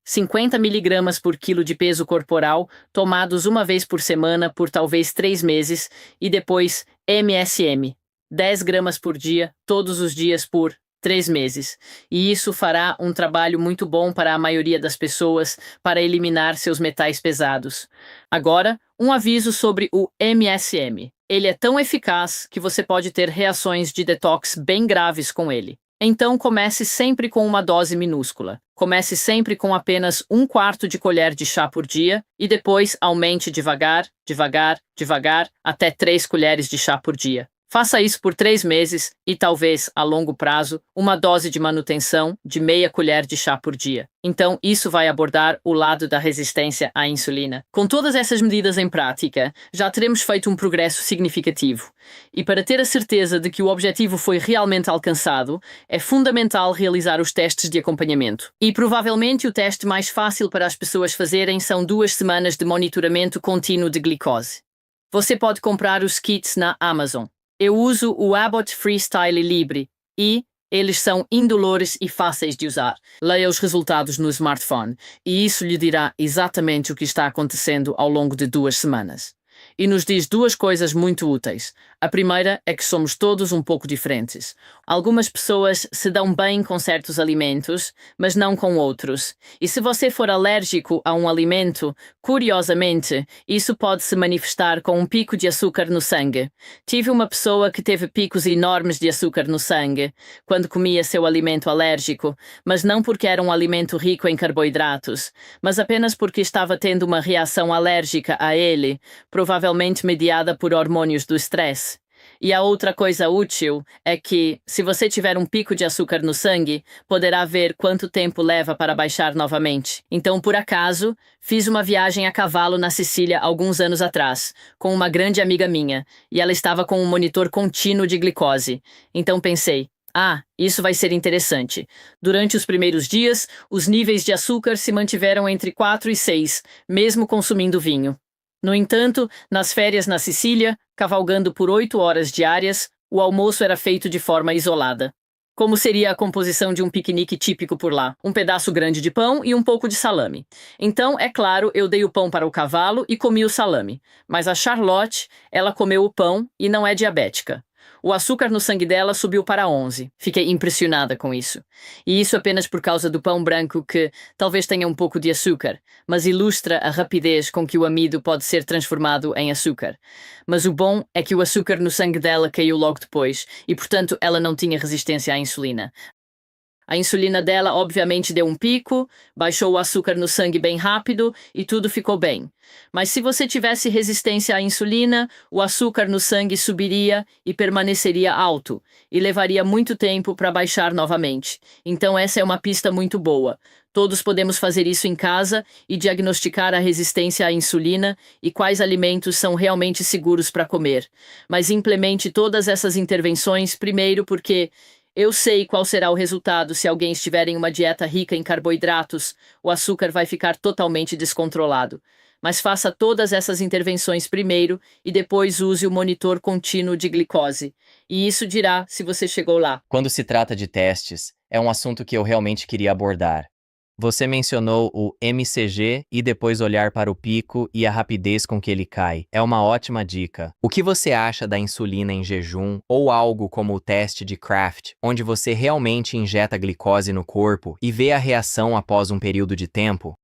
50 mg por quilo de peso corporal, tomados uma vez por semana por talvez 3 meses, e depois MSM, 10 gramas por dia, todos os dias por 3 meses. E isso fará um trabalho muito bom para a maioria das pessoas para eliminar seus metais pesados. Agora, um aviso sobre o MSM. Ele é tão eficaz que você pode ter reações de detox bem graves com ele. Então comece sempre com uma dose minúscula. Comece sempre com apenas 1/4 de colher de chá por dia e depois aumente devagar, devagar, devagar, até 3 colheres de chá por dia. Faça isso por 3 meses e talvez, a longo prazo, uma dose de manutenção de meia colher de chá por dia. Então, isso vai abordar o lado da resistência à insulina. Com todas essas medidas em prática, já teremos feito um progresso significativo. E para ter a certeza de que o objetivo foi realmente alcançado, é fundamental realizar os testes de acompanhamento. E provavelmente o teste mais fácil para as pessoas fazerem são 2 semanas de monitoramento contínuo de glicose. Você pode comprar os kits na Amazon. Eu uso o Abbott Freestyle Libre e eles são indolores e fáceis de usar. Leia os resultados no smartphone e isso lhe dirá exatamente o que está acontecendo ao longo de 2 semanas. E nos diz 2 coisas muito úteis. A primeira é que somos todos um pouco diferentes. Algumas pessoas se dão bem com certos alimentos, mas não com outros. E se você for alérgico a um alimento, curiosamente, isso pode se manifestar com um pico de açúcar no sangue. Tive uma pessoa que teve picos enormes de açúcar no sangue quando comia seu alimento alérgico, mas não porque era um alimento rico em carboidratos, mas apenas porque estava tendo uma reação alérgica a ele, provavelmente mediada por hormônios do estresse. E a outra coisa útil é que, se você tiver um pico de açúcar no sangue, poderá ver quanto tempo leva para baixar novamente. Então, por acaso, fiz uma viagem a cavalo na Sicília alguns anos atrás, com uma grande amiga minha, e ela estava com um monitor contínuo de glicose. Então pensei, isso vai ser interessante. Durante os primeiros dias, os níveis de açúcar se mantiveram entre 4 e 6, mesmo consumindo vinho. No entanto, nas férias na Sicília, cavalgando por 8 horas diárias, o almoço era feito de forma isolada. Como seria a composição de um piquenique típico por lá? Um pedaço grande de pão e um pouco de salame. Então, é claro, eu dei o pão para o cavalo e comi o salame. Mas a Charlotte, ela comeu o pão e não é diabética. O açúcar no sangue dela subiu para 11. Fiquei impressionada com isso. E isso apenas por causa do pão branco que talvez tenha um pouco de açúcar, mas ilustra a rapidez com que o amido pode ser transformado em açúcar. Mas o bom é que o açúcar no sangue dela caiu logo depois e, portanto, ela não tinha resistência à insulina. A insulina dela obviamente deu um pico, baixou o açúcar no sangue bem rápido e tudo ficou bem. Mas se você tivesse resistência à insulina, o açúcar no sangue subiria e permaneceria alto, e levaria muito tempo para baixar novamente. Então essa é uma pista muito boa. Todos podemos fazer isso em casa e diagnosticar a resistência à insulina e quais alimentos são realmente seguros para comer. Mas implemente todas essas intervenções primeiro porque eu sei qual será o resultado se alguém estiver em uma dieta rica em carboidratos, o açúcar vai ficar totalmente descontrolado. Mas faça todas essas intervenções primeiro e depois use o monitor contínuo de glicose. E isso dirá se você chegou lá. Quando se trata de testes, é um assunto que eu realmente queria abordar. Você mencionou o MCG e depois olhar para o pico e a rapidez com que ele cai. É uma ótima dica. O que você acha da insulina em jejum ou algo como o teste de Kraft, onde você realmente injeta glicose no corpo e vê a reação após um período de tempo?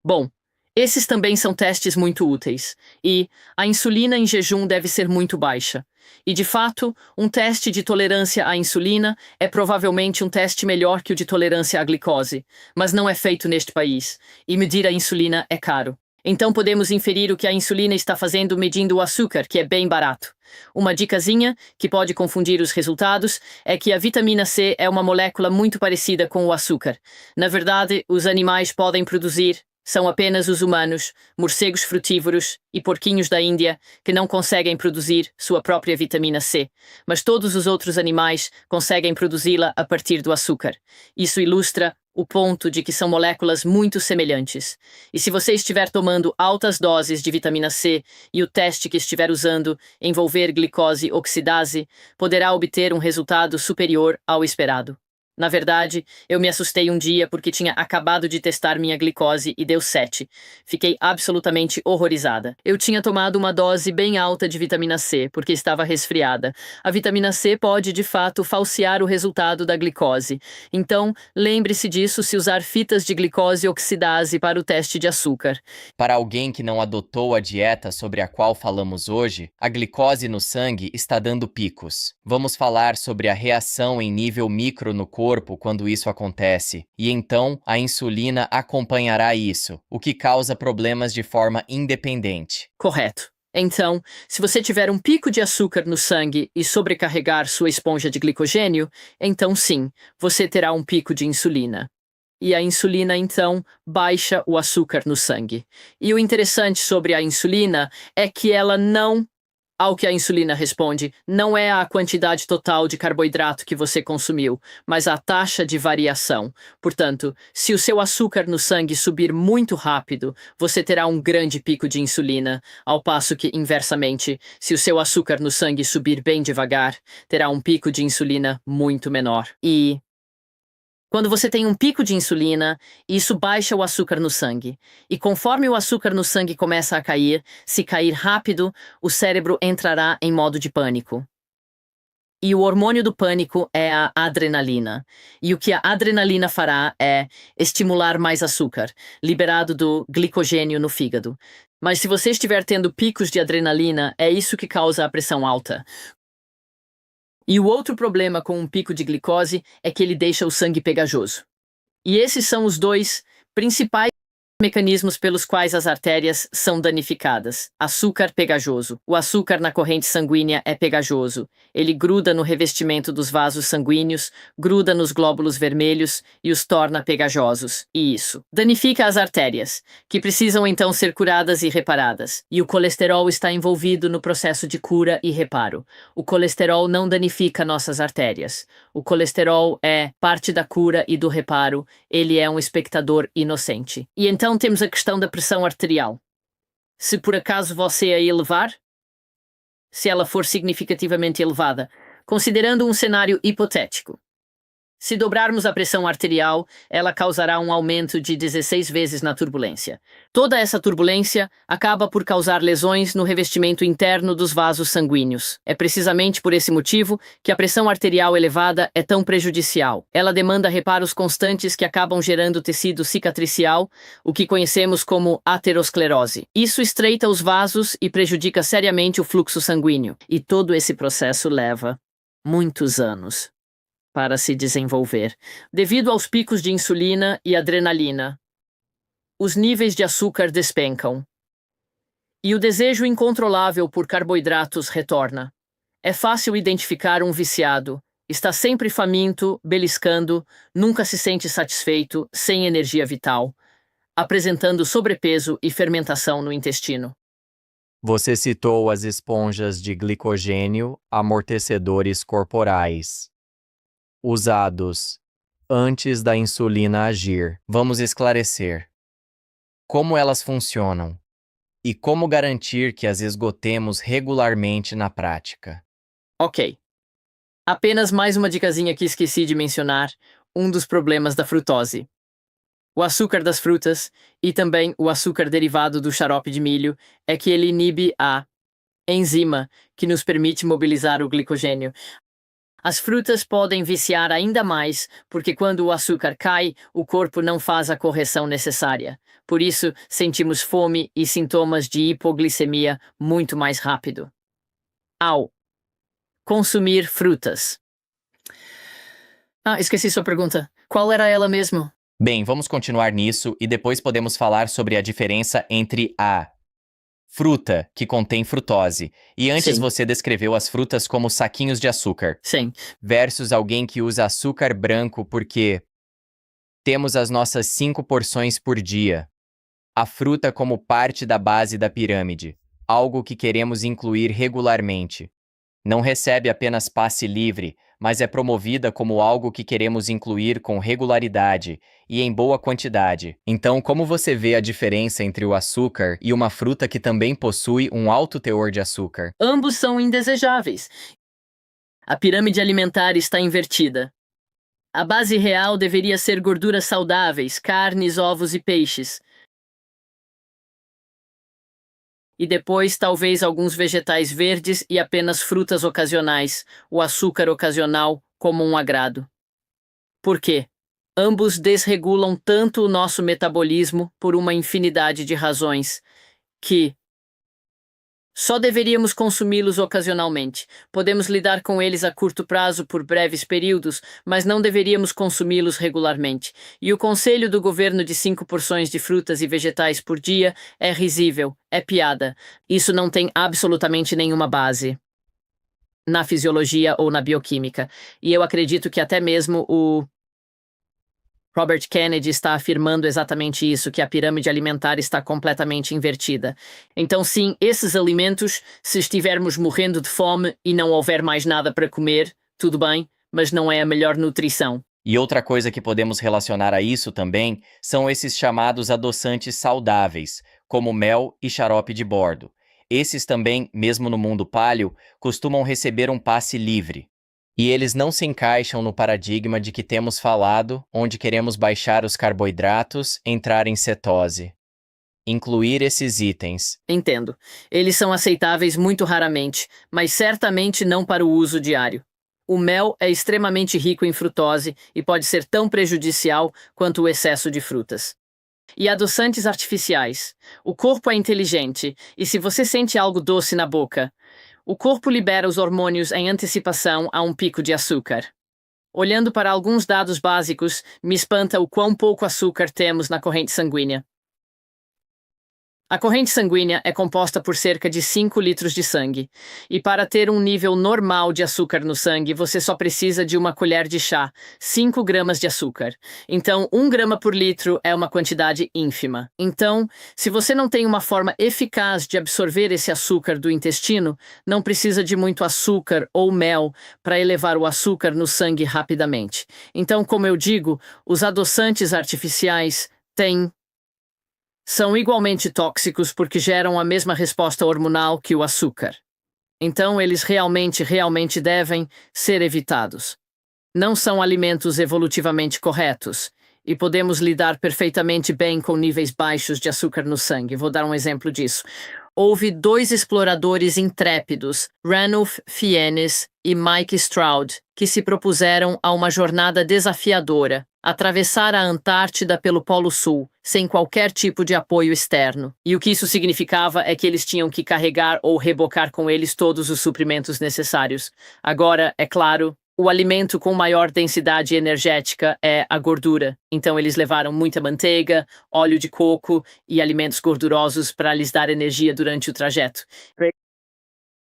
Bom, esses também são testes muito úteis. E a insulina em jejum deve ser muito baixa. E, de fato, um teste de tolerância à insulina é provavelmente um teste melhor que o de tolerância à glicose, mas não é feito neste país, e medir a insulina é caro. Então podemos inferir o que a insulina está fazendo medindo o açúcar, que é bem barato. Uma dicasinha, que pode confundir os resultados, é que a vitamina C é uma molécula muito parecida com o açúcar. Na verdade, os animais podem produzir. São apenas os humanos, morcegos frutívoros e porquinhos da Índia que não conseguem produzir sua própria vitamina C, mas todos os outros animais conseguem produzi-la a partir do açúcar. Isso ilustra o ponto de que são moléculas muito semelhantes. E se você estiver tomando altas doses de vitamina C e o teste que estiver usando envolver glicose oxidase, poderá obter um resultado superior ao esperado. Na verdade, eu me assustei um dia porque tinha acabado de testar minha glicose e deu 7. Fiquei absolutamente horrorizada. Eu tinha tomado uma dose bem alta de vitamina C porque estava resfriada. A vitamina C pode, de fato, falsear o resultado da glicose. Então, lembre-se disso se usar fitas de glicose oxidase para o teste de açúcar. Para alguém que não adotou a dieta sobre a qual falamos hoje, a glicose no sangue está dando picos. Vamos falar sobre a reação em nível micro no corpo quando isso acontece, e então a insulina acompanhará isso, o que causa problemas de forma independente. Correto. Então, se você tiver um pico de açúcar no sangue e sobrecarregar sua esponja de glicogênio, então sim, você terá um pico de insulina. E a insulina, então, baixa o açúcar no sangue. E o interessante sobre a insulina é que ela não, ao que a insulina responde, não é a quantidade total de carboidrato que você consumiu, mas a taxa de variação. Portanto, se o seu açúcar no sangue subir muito rápido, você terá um grande pico de insulina, ao passo que, inversamente, se o seu açúcar no sangue subir bem devagar, terá um pico de insulina muito menor. E quando você tem um pico de insulina, isso baixa o açúcar no sangue. E conforme o açúcar no sangue começa a cair, se cair rápido, o cérebro entrará em modo de pânico. E o hormônio do pânico é a adrenalina. E o que a adrenalina fará é estimular mais açúcar, liberado do glicogênio no fígado. Mas se você estiver tendo picos de adrenalina, é isso que causa a pressão alta. E o outro problema com um pico de glicose é que ele deixa o sangue pegajoso. E esses são os dois principais mecanismos pelos quais as artérias são danificadas. Açúcar pegajoso. O açúcar na corrente sanguínea é pegajoso. Ele gruda no revestimento dos vasos sanguíneos, gruda nos glóbulos vermelhos e os torna pegajosos. E isso danifica as artérias, que precisam então ser curadas e reparadas. E o colesterol está envolvido no processo de cura e reparo. O colesterol não danifica nossas artérias. O colesterol é parte da cura e do reparo. Ele é um espectador inocente. E então temos a questão da pressão arterial. Se por acaso você a elevar, se ela for significativamente elevada, considerando um cenário hipotético. Se dobrarmos a pressão arterial, ela causará um aumento de 16 vezes na turbulência. Toda essa turbulência acaba por causar lesões no revestimento interno dos vasos sanguíneos. É precisamente por esse motivo que a pressão arterial elevada é tão prejudicial. Ela demanda reparos constantes que acabam gerando tecido cicatricial, o que conhecemos como aterosclerose. Isso estreita os vasos e prejudica seriamente o fluxo sanguíneo. E todo esse processo leva muitos anos para se desenvolver, devido aos picos de insulina e adrenalina. Os níveis de açúcar despencam. E o desejo incontrolável por carboidratos retorna. É fácil identificar um viciado. Está sempre faminto, beliscando, nunca se sente satisfeito, sem energia vital, apresentando sobrepeso e fermentação no intestino. Você citou as esponjas de glicogênio, amortecedores corporais, usados antes da insulina agir. Vamos esclarecer como elas funcionam e como garantir que as esgotemos regularmente na prática. Ok. Apenas mais uma dicasinha que esqueci de mencionar, um dos problemas da frutose. O açúcar das frutas e também o açúcar derivado do xarope de milho é que ele inibe a enzima que nos permite mobilizar o glicogênio. As frutas podem viciar ainda mais, porque quando o açúcar cai, o corpo não faz a correção necessária. Por isso, sentimos fome e sintomas de hipoglicemia muito mais rápido. Ao consumir frutas. Esqueci sua pergunta. Qual era ela mesmo? Bem, vamos continuar nisso e depois podemos falar sobre a diferença entre a fruta, que contém frutose, e antes Sim. você descreveu as frutas como saquinhos de açúcar, Sim. versus alguém que usa açúcar branco porque temos as nossas 5 porções por dia. A fruta como parte da base da pirâmide, algo que queremos incluir regularmente. Não recebe apenas passe livre, mas é promovida como algo que queremos incluir com regularidade e em boa quantidade. Então, como você vê a diferença entre o açúcar e uma fruta que também possui um alto teor de açúcar? Ambos são indesejáveis. A pirâmide alimentar está invertida. A base real deveria ser gorduras saudáveis, carnes, ovos e peixes. E depois talvez alguns vegetais verdes e apenas frutas ocasionais, o açúcar ocasional como um agrado. Por quê? Ambos desregulam tanto o nosso metabolismo por uma infinidade de razões, que Só deveríamos consumi-los ocasionalmente. Podemos lidar com eles a curto prazo por breves períodos, mas não deveríamos consumi-los regularmente. E o conselho do governo de 5 porções de frutas e vegetais por dia é risível, é piada. Isso não tem absolutamente nenhuma base na fisiologia ou na bioquímica. E eu acredito que até mesmo o Robert Kennedy está afirmando exatamente isso, que a pirâmide alimentar está completamente invertida. Então, sim, esses alimentos, se estivermos morrendo de fome e não houver mais nada para comer, tudo bem, mas não é a melhor nutrição. E outra coisa que podemos relacionar a isso também são esses chamados adoçantes saudáveis, como mel e xarope de bordo. Esses também, mesmo no mundo paleo, costumam receber um passe livre. E eles não se encaixam no paradigma de que temos falado, onde queremos baixar os carboidratos, entrar em cetose. Incluir esses itens. Entendo. Eles são aceitáveis muito raramente, mas certamente não para o uso diário. O mel é extremamente rico em frutose e pode ser tão prejudicial quanto o excesso de frutas. E adoçantes artificiais. O corpo é inteligente, e se você sente algo doce na boca, o corpo libera os hormônios em antecipação a um pico de açúcar. Olhando para alguns dados básicos, me espanta o quão pouco açúcar temos na corrente sanguínea. A corrente sanguínea é composta por cerca de 5 litros de sangue, e para ter um nível normal de açúcar no sangue, você só precisa de uma colher de chá, 5 gramas de açúcar. Então, 1 grama por litro é uma quantidade ínfima. Então, se você não tem uma forma eficaz de absorver esse açúcar do intestino, não precisa de muito açúcar ou mel para elevar o açúcar no sangue rapidamente. Então, como eu digo, os adoçantes artificiais são igualmente tóxicos porque geram a mesma resposta hormonal que o açúcar. Então, eles realmente devem ser evitados. Não são alimentos evolutivamente corretos e podemos lidar perfeitamente bem com níveis baixos de açúcar no sangue. Vou dar um exemplo disso. Houve 2 exploradores intrépidos, Ranulph Fiennes e Mike Stroud, que se propuseram a uma jornada desafiadora, atravessar a Antártida pelo Polo Sul, sem qualquer tipo de apoio externo. E o que isso significava é que eles tinham que carregar ou rebocar com eles todos os suprimentos necessários. Agora, é claro, o alimento com maior densidade energética é a gordura. Então eles levaram muita manteiga, óleo de coco e alimentos gordurosos para lhes dar energia durante o trajeto.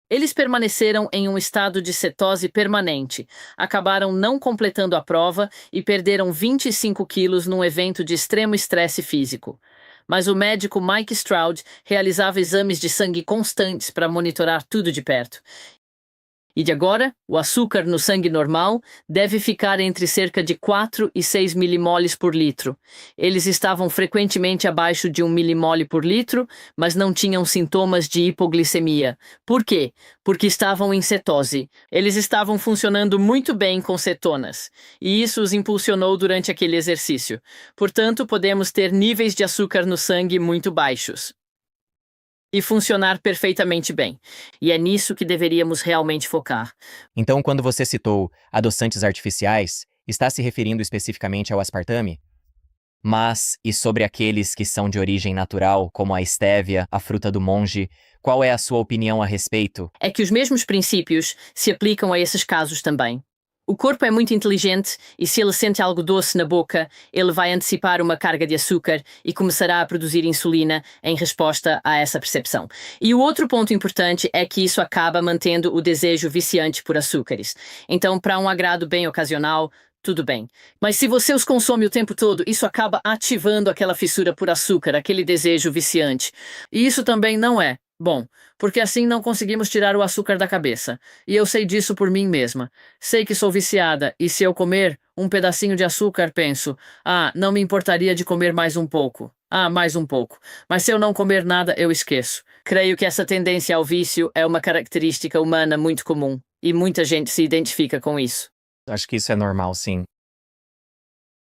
Eles permaneceram em um estado de cetose permanente, acabaram não completando a prova e perderam 25 quilos num evento de extremo estresse físico. Mas o médico Mike Stroud realizava exames de sangue constantes para monitorar tudo de perto. E de agora, o açúcar no sangue normal deve ficar entre cerca de 4 e 6 milimoles por litro. Eles estavam frequentemente abaixo de 1 milimole por litro, mas não tinham sintomas de hipoglicemia. Por quê? Porque estavam em cetose. Eles estavam funcionando muito bem com cetonas, e isso os impulsionou durante aquele exercício. Portanto, podemos ter níveis de açúcar no sangue muito baixos e funcionar perfeitamente bem. E é nisso que deveríamos realmente focar. Então, quando você citou adoçantes artificiais, está se referindo especificamente ao aspartame? Mas, e sobre aqueles que são de origem natural, como a estévia, a fruta do monge, qual é a sua opinião a respeito? É que os mesmos princípios se aplicam a esses casos também. O corpo é muito inteligente e se ele sente algo doce na boca, ele vai antecipar uma carga de açúcar e começará a produzir insulina em resposta a essa percepção. E o outro ponto importante é que isso acaba mantendo o desejo viciante por açúcares. Então, para um agrado bem ocasional, tudo bem. Mas se você os consome o tempo todo, isso acaba ativando aquela fissura por açúcar, aquele desejo viciante. E isso também não é bom, porque assim não conseguimos tirar o açúcar da cabeça. E eu sei disso por mim mesma. Sei que sou viciada, e se eu comer um pedacinho de açúcar, penso, não me importaria de comer mais um pouco. Mais um pouco. Mas se eu não comer nada, eu esqueço. Creio que essa tendência ao vício é uma característica humana muito comum, e muita gente se identifica com isso. Acho que isso é normal, sim.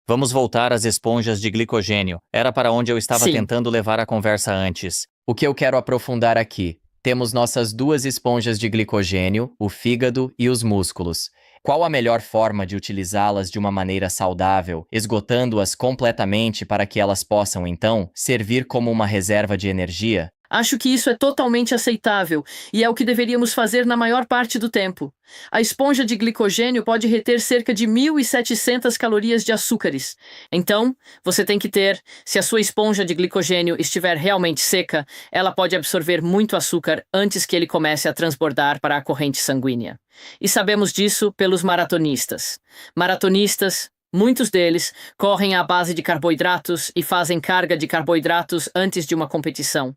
Vamos voltar às esponjas de glicogênio. Era para onde eu estava Sim. tentando levar a conversa antes. O que eu quero aprofundar aqui? Temos nossas 2 esponjas de glicogênio, o fígado e os músculos. Qual a melhor forma de utilizá-las de uma maneira saudável, esgotando-as completamente para que elas possam, então, servir como uma reserva de energia? Acho que isso é totalmente aceitável e é o que deveríamos fazer na maior parte do tempo. A esponja de glicogênio pode reter cerca de 1.700 calorias de açúcares. Então, você tem que ter, se a sua esponja de glicogênio estiver realmente seca, ela pode absorver muito açúcar antes que ele comece a transbordar para a corrente sanguínea. E sabemos disso pelos maratonistas. Maratonistas, muitos deles, correm à base de carboidratos e fazem carga de carboidratos antes de uma competição.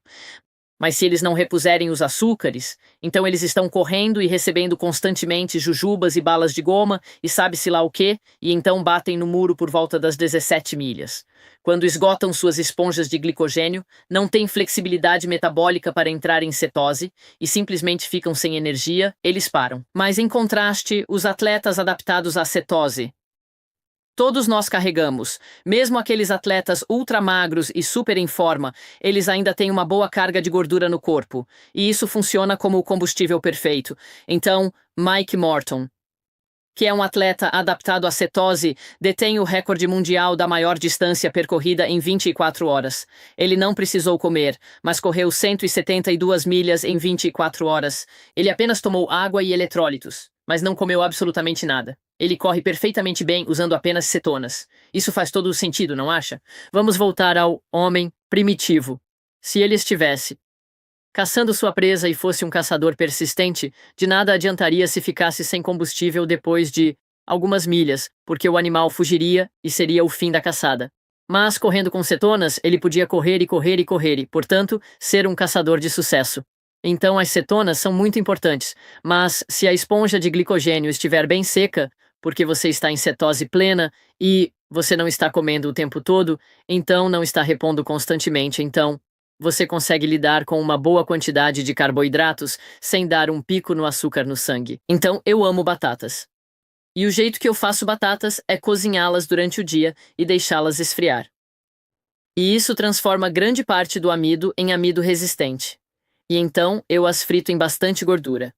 Mas se eles não repuserem os açúcares, então eles estão correndo e recebendo constantemente jujubas e balas de goma e sabe-se lá o quê, e então batem no muro por volta das 17 milhas. Quando esgotam suas esponjas de glicogênio, não têm flexibilidade metabólica para entrar em cetose e simplesmente ficam sem energia, eles param. Mas em contraste, os atletas adaptados à cetose, todos nós carregamos, mesmo aqueles atletas ultramagros e super em forma, eles ainda têm uma boa carga de gordura no corpo, e isso funciona como o combustível perfeito. Então, Mike Morton, que é um atleta adaptado à cetose, detém o recorde mundial da maior distância percorrida em 24 horas. Ele não precisou comer, mas correu 172 milhas em 24 horas. Ele apenas tomou água e eletrólitos, mas não comeu absolutamente nada. Ele corre perfeitamente bem usando apenas cetonas. Isso faz todo o sentido, não acha? Vamos voltar ao homem primitivo. Se ele estivesse caçando sua presa e fosse um caçador persistente, de nada adiantaria se ficasse sem combustível depois de algumas milhas, porque o animal fugiria e seria o fim da caçada. Mas, correndo com cetonas, ele podia correr e correr e correr e, portanto, ser um caçador de sucesso. Então, as cetonas são muito importantes, mas se a esponja de glicogênio estiver bem seca, porque você está em cetose plena e você não está comendo o tempo todo, então não está repondo constantemente, então você consegue lidar com uma boa quantidade de carboidratos sem dar um pico no açúcar no sangue. Então, eu amo batatas. E o jeito que eu faço batatas é cozinhá-las durante o dia e deixá-las esfriar. E isso transforma grande parte do amido em amido resistente. E então, eu as frito em bastante gordura.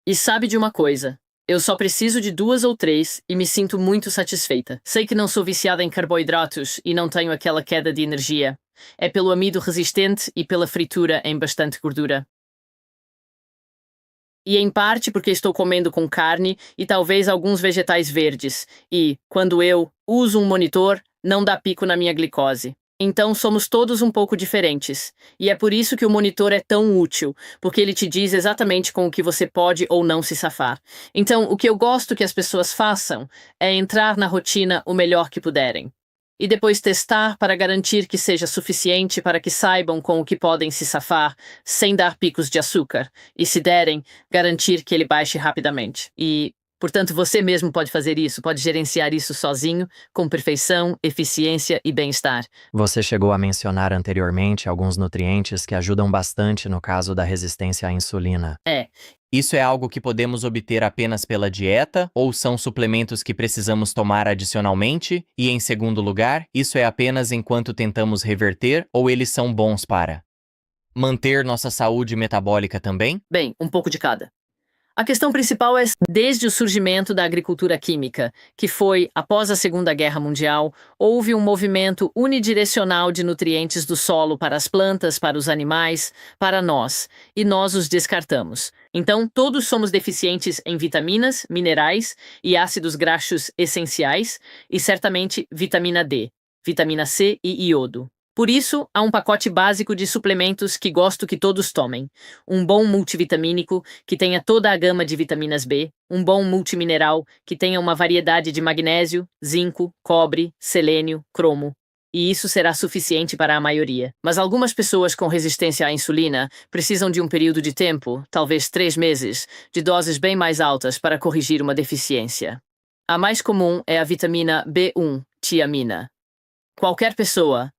E sabe de uma coisa? Eu só preciso de 2 ou 3 e me sinto muito satisfeita. Sei que não sou viciada em carboidratos e não tenho aquela queda de energia. É pelo amido resistente e pela fritura em bastante gordura. E em parte porque estou comendo com carne e talvez alguns vegetais verdes. E, quando eu uso um monitor, não dá pico na minha glicose. Então somos todos um pouco diferentes. E é por isso que o monitor é tão útil, porque ele te diz exatamente com o que você pode ou não se safar. Então, o que eu gosto que as pessoas façam é entrar na rotina o melhor que puderem. E depois testar para garantir que seja suficiente para que saibam com o que podem se safar, sem dar picos de açúcar. E se derem, garantir que ele baixe rapidamente. E, portanto, você mesmo pode fazer isso, pode gerenciar isso sozinho, com perfeição, eficiência e bem-estar. Você chegou a mencionar anteriormente alguns nutrientes que ajudam bastante no caso da resistência à insulina. Isso é algo que podemos obter apenas pela dieta ou são suplementos que precisamos tomar adicionalmente? E, em segundo lugar, isso é apenas enquanto tentamos reverter ou eles são bons para manter nossa saúde metabólica também? Bem, um pouco de cada. A questão principal é desde o surgimento da agricultura química, que foi, após a Segunda Guerra Mundial, houve um movimento unidirecional de nutrientes do solo para as plantas, para os animais, para nós, e nós os descartamos. Então, todos somos deficientes em vitaminas, minerais e ácidos graxos essenciais, e certamente vitamina D, vitamina C e iodo. Por isso, há um pacote básico de suplementos que gosto que todos tomem. Um bom multivitamínico, que tenha toda a gama de vitaminas B. Um bom multimineral, que tenha uma variedade de magnésio, zinco, cobre, selênio, cromo. E isso será suficiente para a maioria. Mas algumas pessoas com resistência à insulina precisam de um período de tempo, talvez 3 meses, de doses bem mais altas para corrigir uma deficiência. A mais comum é a vitamina B1, tiamina. Qualquer pessoa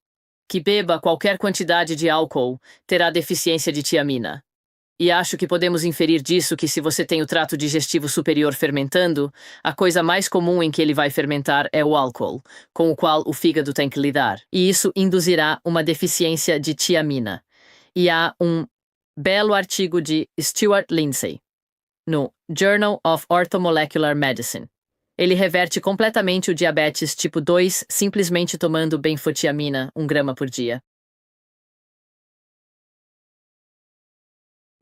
que beba qualquer quantidade de álcool terá deficiência de tiamina. E acho que podemos inferir disso que se você tem o trato digestivo superior fermentando, a coisa mais comum em que ele vai fermentar é o álcool, com o qual o fígado tem que lidar. E isso induzirá uma deficiência de tiamina. E há um belo artigo de Stuart Lindsay, no Journal of Orthomolecular Medicine. Ele reverte completamente o diabetes tipo 2 simplesmente tomando benfotiamina 1 grama por dia.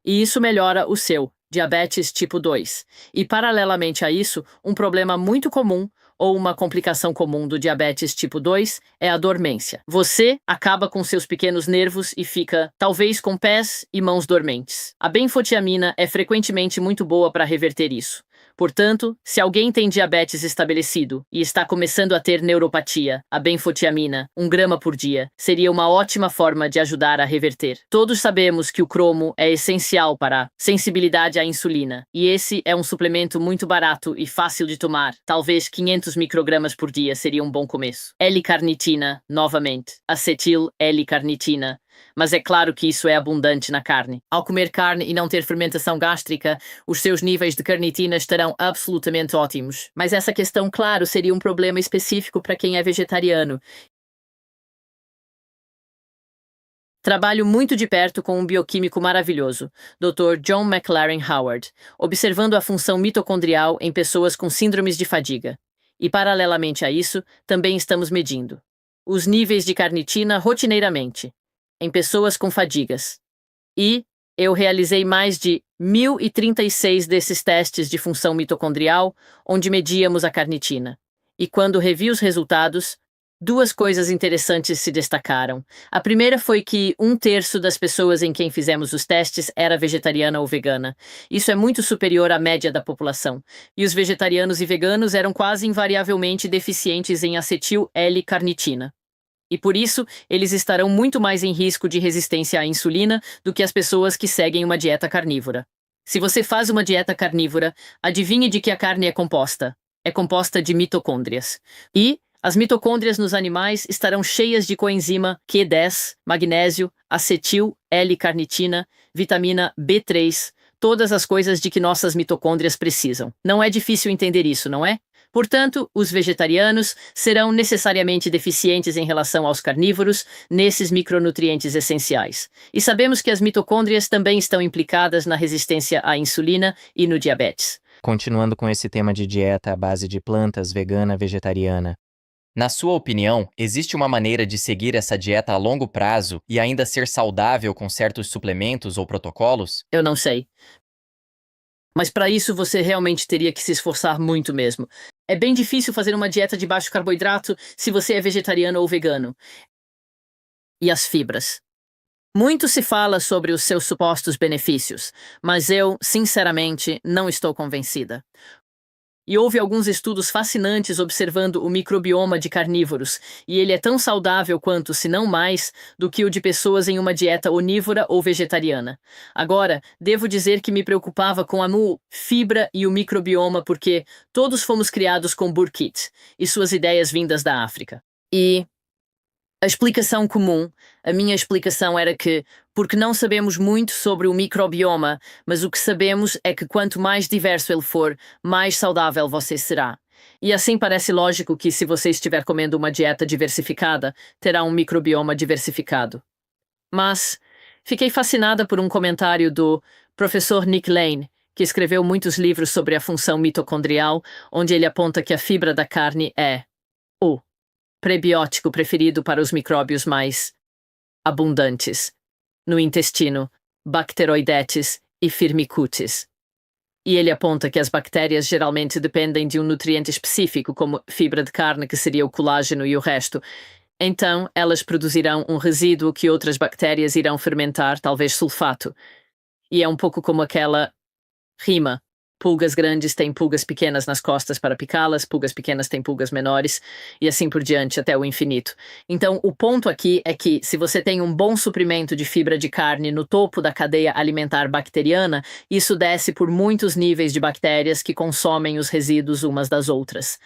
E isso melhora o seu diabetes tipo 2. E, paralelamente a isso, um problema muito comum ou uma complicação comum do diabetes tipo 2 é a dormência. Você acaba com seus pequenos nervos e fica, talvez, com pés e mãos dormentes. A benfotiamina é frequentemente muito boa para reverter isso. Portanto, se alguém tem diabetes estabelecido e está começando a ter neuropatia, a benfotiamina, 1 grama por dia, seria uma ótima forma de ajudar a reverter. Todos sabemos que o cromo é essencial para a sensibilidade à insulina, e esse é um suplemento muito barato e fácil de tomar. Talvez 500 microgramas por dia seria um bom começo. L-carnitina, novamente. Acetil L-carnitina. Mas é claro que isso é abundante na carne. Ao comer carne e não ter fermentação gástrica, os seus níveis de carnitina estarão absolutamente ótimos. Mas essa questão, claro, seria um problema específico para quem é vegetariano. Trabalho muito de perto com um bioquímico maravilhoso, Dr. John McLaren Howard, observando a função mitocondrial em pessoas com síndromes de fadiga. E, paralelamente a isso, também estamos medindo os níveis de carnitina rotineiramente em pessoas com fadigas. E eu realizei mais de 1.036 desses testes de função mitocondrial, onde medíamos a carnitina. E quando revi os resultados, duas coisas interessantes se destacaram. A primeira foi que 1/3 das pessoas em quem fizemos os testes era vegetariana ou vegana. Isso é muito superior à média da população. E os vegetarianos e veganos eram quase invariavelmente deficientes em acetil L-carnitina. E por isso, eles estarão muito mais em risco de resistência à insulina do que as pessoas que seguem uma dieta carnívora. Se você faz uma dieta carnívora, adivinhe de que a carne é composta. É composta de mitocôndrias. E as mitocôndrias nos animais estarão cheias de coenzima Q10, magnésio, acetil L-carnitina, vitamina B3, todas as coisas de que nossas mitocôndrias precisam. Não é difícil entender isso, não é? Portanto, os vegetarianos serão necessariamente deficientes em relação aos carnívoros nesses micronutrientes essenciais. E sabemos que as mitocôndrias também estão implicadas na resistência à insulina e no diabetes. Continuando com esse tema de dieta à base de plantas, vegana, vegetariana. Na sua opinião, existe uma maneira de seguir essa dieta a longo prazo e ainda ser saudável com certos suplementos ou protocolos? Eu não sei. Mas para isso você realmente teria que se esforçar muito mesmo. É bem difícil fazer uma dieta de baixo carboidrato se você é vegetariano ou vegano. E as fibras? Muito se fala sobre os seus supostos benefícios, mas eu, sinceramente, não estou convencida. E houve alguns estudos fascinantes observando o microbioma de carnívoros, e ele é tão saudável quanto, se não mais, do que o de pessoas em uma dieta onívora ou vegetariana. Agora, devo dizer que me preocupava com a fibra e o microbioma porque todos fomos criados com Burkitt e suas ideias vindas da África. E a explicação comum, a minha explicação era que, porque não sabemos muito sobre o microbioma, mas o que sabemos é que quanto mais diverso ele for, mais saudável você será. E assim parece lógico que se você estiver comendo uma dieta diversificada, terá um microbioma diversificado. Mas fiquei fascinada por um comentário do professor Nick Lane, que escreveu muitos livros sobre a função mitocondrial, onde ele aponta que a fibra da carne é o prebiótico preferido para os micróbios mais abundantes no intestino, Bacteroidetes e Firmicutes. E ele aponta que as bactérias geralmente dependem de um nutriente específico, como fibra de carne, que seria o colágeno e o resto. Então, elas produzirão um resíduo que outras bactérias irão fermentar, talvez sulfato. E é um pouco como aquela rima. Pulgas grandes têm pulgas pequenas nas costas para picá-las, pulgas pequenas têm pulgas menores, e assim por diante até o infinito. Então, o ponto aqui é que, se você tem um bom suprimento de fibra de carne no topo da cadeia alimentar bacteriana, isso desce por muitos níveis de bactérias que consomem os resíduos umas das outras.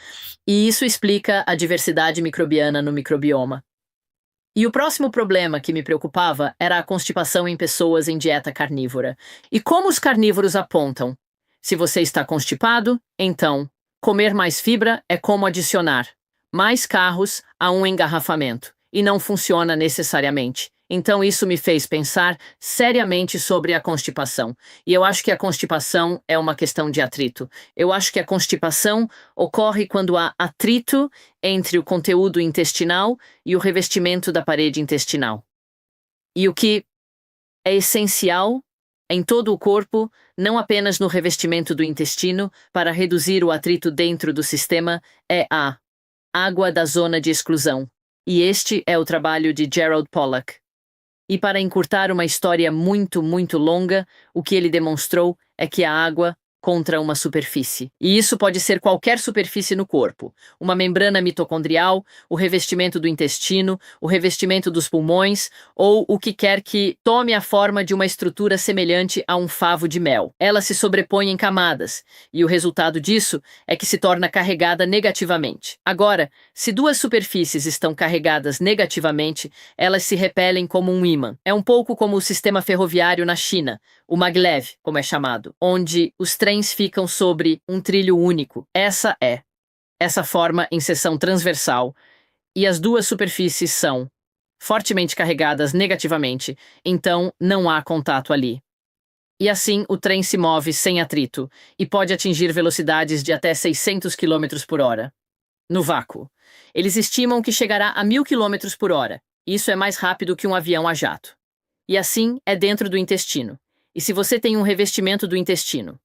E isso explica a diversidade microbiana no microbioma. E o próximo problema que me preocupava era a constipação em pessoas em dieta carnívora. E como os carnívoros apontam? Se você está constipado, então, comer mais fibra é como adicionar mais carros a um engarrafamento, e não funciona necessariamente. Então isso me fez pensar seriamente sobre a constipação. E eu acho que a constipação é uma questão de atrito. Eu acho que a constipação ocorre quando há atrito entre o conteúdo intestinal e o revestimento da parede intestinal. E o que é essencial em todo o corpo, não apenas no revestimento do intestino, para reduzir o atrito dentro do sistema, é a água da zona de exclusão. E este é o trabalho de Gerald Pollack. E para encurtar uma história muito, muito longa, o que ele demonstrou é que a água contra uma superfície. E isso pode ser qualquer superfície no corpo. Uma membrana mitocondrial, o revestimento do intestino, o revestimento dos pulmões, ou o que quer que tome a forma de uma estrutura semelhante a um favo de mel. Ela se sobrepõe em camadas, e o resultado disso é que se torna carregada negativamente. Agora, se duas superfícies estão carregadas negativamente, elas se repelem como um ímã. É um pouco como o sistema ferroviário na China, o maglev, como é chamado, onde os trens ficam sobre um trilho único. Essa forma em seção transversal, e as duas superfícies são fortemente carregadas negativamente, então não há contato ali. E assim o trem se move sem atrito e pode atingir velocidades de até 600 km por hora. No vácuo, eles estimam que chegará a 1000 km por hora. Isso é mais rápido que um avião a jato. E assim é dentro do intestino. E se você tem um revestimento do intestino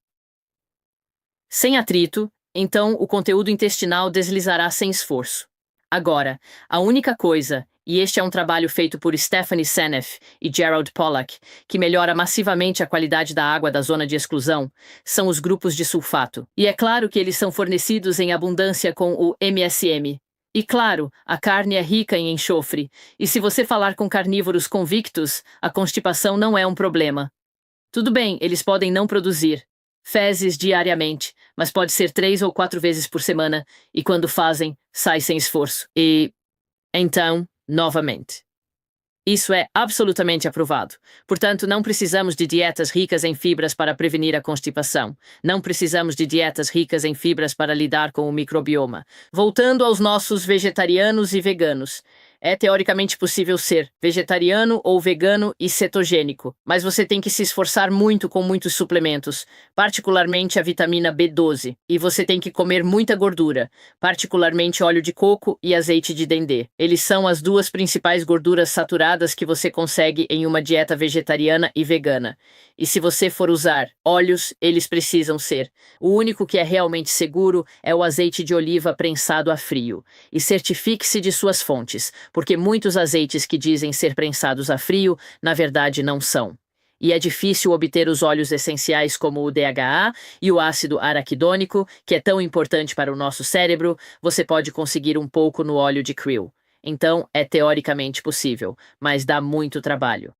sem atrito, então o conteúdo intestinal deslizará sem esforço. Agora, a única coisa, e este é um trabalho feito por Stephanie Seneff e Gerald Pollack, que melhora massivamente a qualidade da água da zona de exclusão, são os grupos de sulfato. E é claro que eles são fornecidos em abundância com o MSM. E claro, a carne é rica em enxofre, e se você falar com carnívoros convictos, a constipação não é um problema. Tudo bem, eles podem não produzir fezes diariamente, mas pode ser 3 ou 4 vezes por semana, e quando fazem, sai sem esforço. E então, novamente, isso é absolutamente aprovado. Portanto, não precisamos de dietas ricas em fibras para prevenir a constipação. Não precisamos de dietas ricas em fibras para lidar com o microbioma. Voltando aos nossos vegetarianos e veganos. É teoricamente possível ser vegetariano ou vegano e cetogênico, mas você tem que se esforçar muito com muitos suplementos, particularmente a vitamina B12, e você tem que comer muita gordura, particularmente óleo de coco e azeite de dendê. Eles são as duas principais gorduras saturadas que você consegue em uma dieta vegetariana e vegana. E se você for usar óleos, eles precisam ser. O único que é realmente seguro é o azeite de oliva prensado a frio. E certifique-se de suas fontes, porque muitos azeites que dizem ser prensados a frio, na verdade não são. E é difícil obter os óleos essenciais como o DHA e o ácido araquidônico, que é tão importante para o nosso cérebro, você pode conseguir um pouco no óleo de krill. Então, é teoricamente possível, mas dá muito trabalho.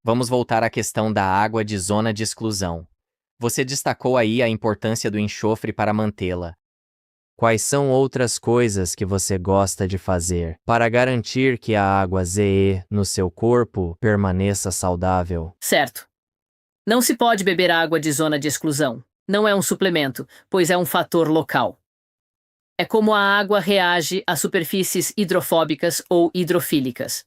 Vamos voltar à questão da água de zona de exclusão. Você destacou aí a importância do enxofre para mantê-la. Quais são outras coisas que você gosta de fazer para garantir que a água ZE no seu corpo permaneça saudável? Certo. Não se pode beber água de zona de exclusão. Não é um suplemento, pois é um fator local. É como a água reage a superfícies hidrofóbicas ou hidrofílicas.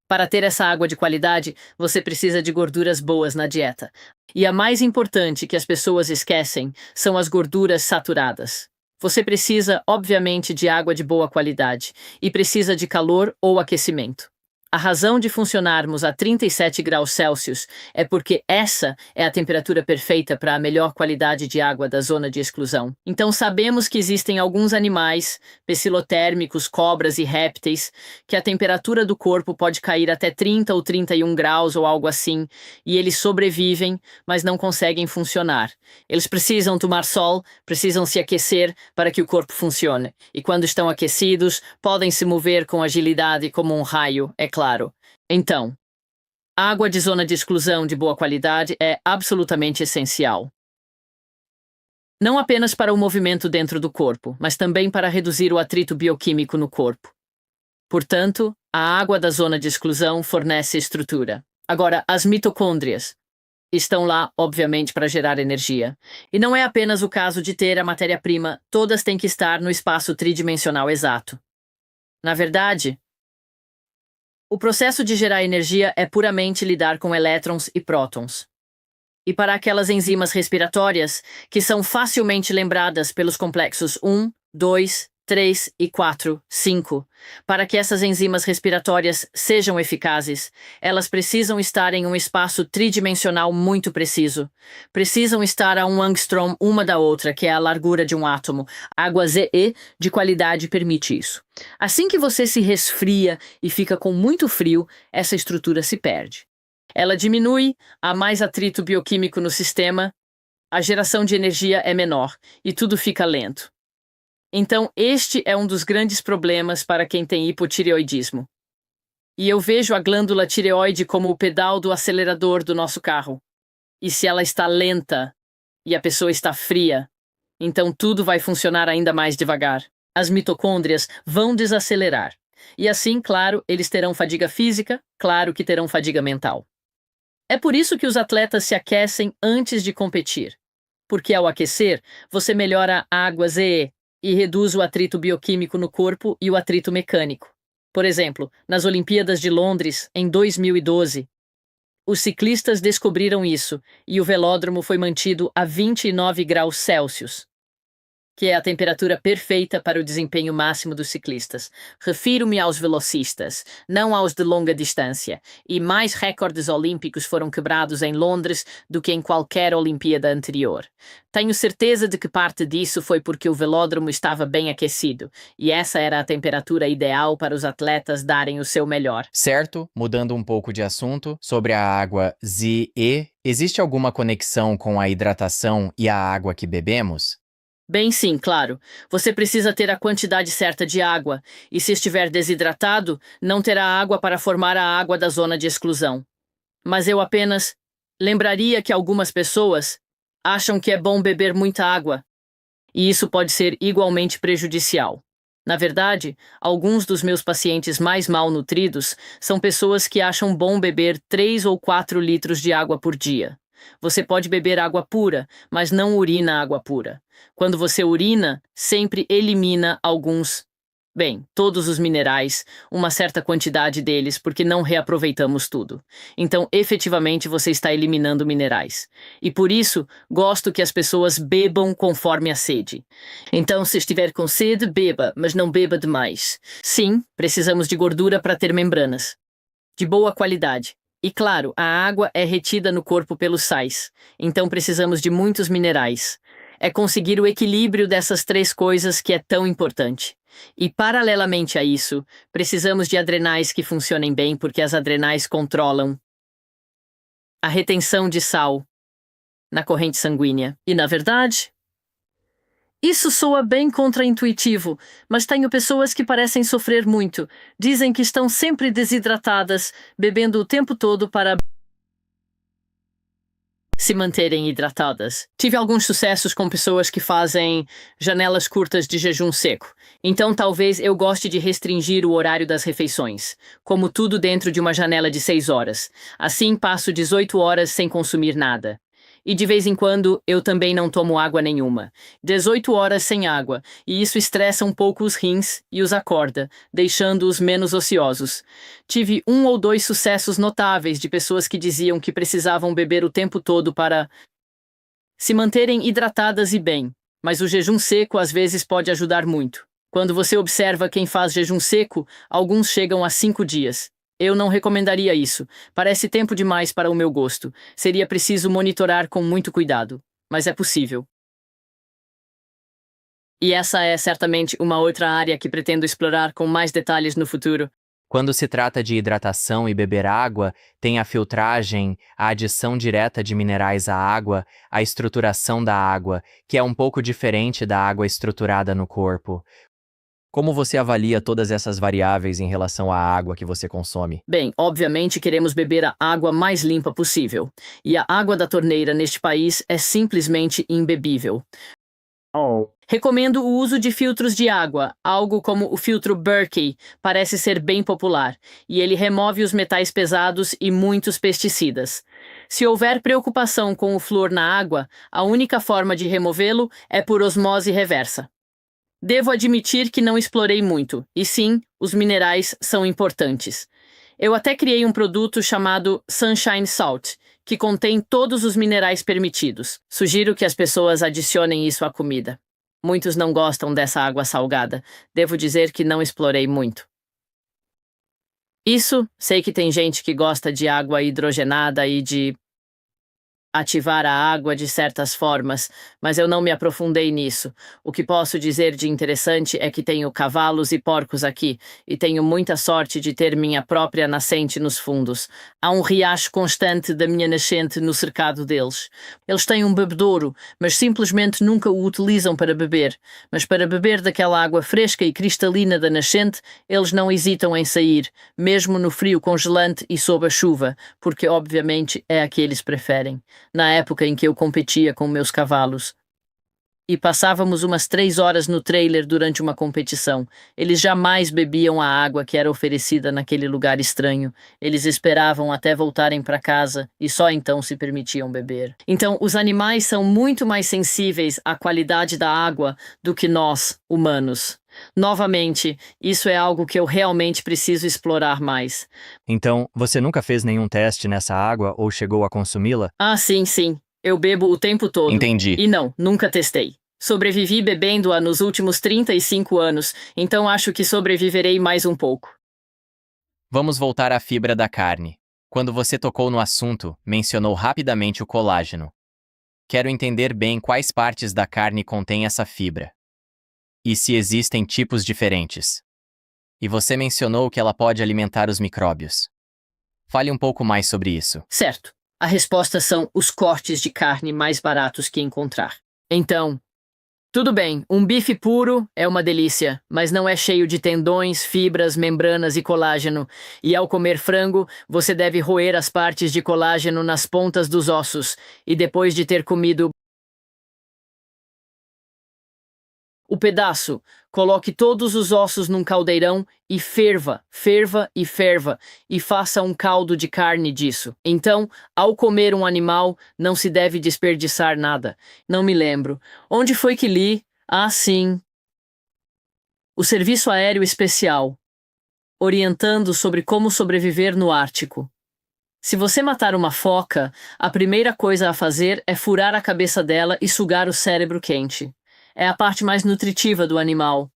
Para ter essa água de qualidade, você precisa de gorduras boas na dieta. E a mais importante que as pessoas esquecem são as gorduras saturadas. Você precisa, obviamente, de água de boa qualidade e precisa de calor ou aquecimento. A razão de funcionarmos a 37 graus Celsius é porque essa é a temperatura perfeita para a melhor qualidade de água da zona de exclusão. Então sabemos que existem alguns animais, pecilotérmicos, cobras e répteis, que a temperatura do corpo pode cair até 30 ou 31 graus ou algo assim, e eles sobrevivem, mas não conseguem funcionar. Eles precisam tomar sol, precisam se aquecer para que o corpo funcione. E quando estão aquecidos, podem se mover com agilidade como um raio, é claro. Então, água de zona de exclusão de boa qualidade é absolutamente essencial. Não apenas para o movimento dentro do corpo, mas também para reduzir o atrito bioquímico no corpo. Portanto, a água da zona de exclusão fornece estrutura. Agora, as mitocôndrias estão lá, obviamente, para gerar energia. E não é apenas o caso de ter a matéria-prima, todas têm que estar no espaço tridimensional exato. Na verdade, o processo de gerar energia é puramente lidar com elétrons e prótons. E para aquelas enzimas respiratórias, que são facilmente lembradas pelos complexos 1, 2 3 e 4, 5. Para que essas enzimas respiratórias sejam eficazes, elas precisam estar em um espaço tridimensional muito preciso. Precisam estar a 1 angstrom uma da outra, que é a largura de um átomo. Água ZE de qualidade permite isso. Assim que você se resfria e fica com muito frio, essa estrutura se perde. Ela diminui, há mais atrito bioquímico no sistema, a geração de energia é menor e tudo fica lento. Então, este é um dos grandes problemas para quem tem hipotireoidismo. E eu vejo a glândula tireoide como o pedal do acelerador do nosso carro. E se ela está lenta e a pessoa está fria, então tudo vai funcionar ainda mais devagar. As mitocôndrias vão desacelerar. E assim, claro, eles terão fadiga física, claro que terão fadiga mental. É por isso que os atletas se aquecem antes de competir. Porque ao aquecer, você melhora a água ZE e reduz o atrito bioquímico no corpo e o atrito mecânico. Por exemplo, nas Olimpíadas de Londres, em 2012, os ciclistas descobriram isso e o velódromo foi mantido a 29 graus Celsius, que é a temperatura perfeita para o desempenho máximo dos ciclistas. Refiro-me aos velocistas, não aos de longa distância, e mais recordes olímpicos foram quebrados em Londres do que em qualquer Olimpíada anterior. Tenho certeza de que parte disso foi porque o velódromo estava bem aquecido, e essa era a temperatura ideal para os atletas darem o seu melhor. Certo, mudando um pouco de assunto, sobre a água ZE, existe alguma conexão com a hidratação e a água que bebemos? Bem, sim, claro. Você precisa ter a quantidade certa de água, e se estiver desidratado, não terá água para formar a água da zona de exclusão. Mas eu apenas lembraria que algumas pessoas acham que é bom beber muita água, e isso pode ser igualmente prejudicial. Na verdade, alguns dos meus pacientes mais mal nutridos são pessoas que acham bom beber 3 ou 4 litros de água por dia. Você pode beber água pura, mas não urina água pura. Quando você urina, sempre elimina todos os minerais, uma certa quantidade deles, porque não reaproveitamos tudo. Então, efetivamente, você está eliminando minerais. E por isso, gosto que as pessoas bebam conforme a sede. Então, se estiver com sede, beba, mas não beba demais. Sim, precisamos de gordura para ter membranas. De boa qualidade. E claro, a água é retida no corpo pelos sais, então precisamos de muitos minerais. É conseguir o equilíbrio dessas 3 coisas que é tão importante. E paralelamente a isso, precisamos de adrenais que funcionem bem porque as adrenais controlam a retenção de sal na corrente sanguínea. E na verdade, isso soa bem contraintuitivo, mas tenho pessoas que parecem sofrer muito. Dizem que estão sempre desidratadas, bebendo o tempo todo para se manterem hidratadas. Tive alguns sucessos com pessoas que fazem janelas curtas de jejum seco. Então talvez eu goste de restringir o horário das refeições, como tudo dentro de uma janela de 6 horas. Assim passo 18 horas sem consumir nada. E de vez em quando eu também não tomo água nenhuma. 18 horas sem água, e isso estressa um pouco os rins e os acorda, deixando-os menos ociosos. Tive 1 ou 2 sucessos notáveis de pessoas que diziam que precisavam beber o tempo todo para se manterem hidratadas e bem, mas o jejum seco às vezes pode ajudar muito. Quando você observa quem faz jejum seco, alguns chegam a 5 dias. Eu não recomendaria isso. Parece tempo demais para o meu gosto. Seria preciso monitorar com muito cuidado. Mas é possível. E essa é certamente uma outra área que pretendo explorar com mais detalhes no futuro. Quando se trata de hidratação e beber água, tem a filtragem, a adição direta de minerais à água, a estruturação da água, que é um pouco diferente da água estruturada no corpo. Como você avalia todas essas variáveis em relação à água que você consome? Bem, obviamente queremos beber a água mais limpa possível. E a água da torneira neste país é simplesmente imbebível. Recomendo o uso de filtros de água, algo como o filtro Berkey parece ser bem popular, e ele remove os metais pesados e muitos pesticidas. Se houver preocupação com o flúor na água, a única forma de removê-lo é por osmose reversa. Devo admitir que não explorei muito, e sim, os minerais são importantes. Eu até criei um produto chamado Sunshine Salt, que contém todos os minerais permitidos. Sugiro que as pessoas adicionem isso à comida. Muitos não gostam dessa água salgada. Devo dizer que não explorei muito. Isso, sei que tem gente que gosta de água hidrogenada e de ativar a água de certas formas, mas eu não me aprofundei nisso. O que posso dizer de interessante é que tenho cavalos e porcos aqui, e tenho muita sorte de ter minha própria nascente nos fundos. Há um riacho constante da minha nascente no cercado deles. Eles têm um bebedouro, mas simplesmente nunca o utilizam para beber. Mas para beber daquela água fresca e cristalina da nascente, eles não hesitam em sair, mesmo no frio congelante e sob a chuva, porque obviamente é a que eles preferem. Na época em que eu competia com meus cavalos. E passávamos umas 3 horas no trailer durante uma competição. Eles jamais bebiam a água que era oferecida naquele lugar estranho. Eles esperavam até voltarem para casa e só então se permitiam beber. Então, os animais são muito mais sensíveis à qualidade da água do que nós, humanos. Novamente, isso é algo que eu realmente preciso explorar mais. Então, você nunca fez nenhum teste nessa água ou chegou a consumi-la? Ah, sim, sim. Eu bebo o tempo todo. Entendi. E não, nunca testei. Sobrevivi bebendo-a nos últimos 35 anos, então acho que sobreviverei mais um pouco. Vamos voltar à fibra da carne. Quando você tocou no assunto, mencionou rapidamente o colágeno. Quero entender bem quais partes da carne contém essa fibra. E se existem tipos diferentes. E você mencionou que ela pode alimentar os micróbios. Fale um pouco mais sobre isso. Certo. A resposta são os cortes de carne mais baratos que encontrar. Então, tudo bem, um bife puro é uma delícia, mas não é cheio de tendões, fibras, membranas e colágeno. E ao comer frango, você deve roer as partes de colágeno nas pontas dos ossos. E depois de ter comido o pedaço, coloque todos os ossos num caldeirão e ferva, ferva e ferva, e faça um caldo de carne disso. Então, ao comer um animal, não se deve desperdiçar nada. Não me lembro. Onde foi que li? Ah, sim. O Serviço Aéreo Especial, orientando sobre como sobreviver no Ártico. Se você matar uma foca, a primeira coisa a fazer é furar a cabeça dela e sugar o cérebro quente. É a parte mais nutritiva do animal.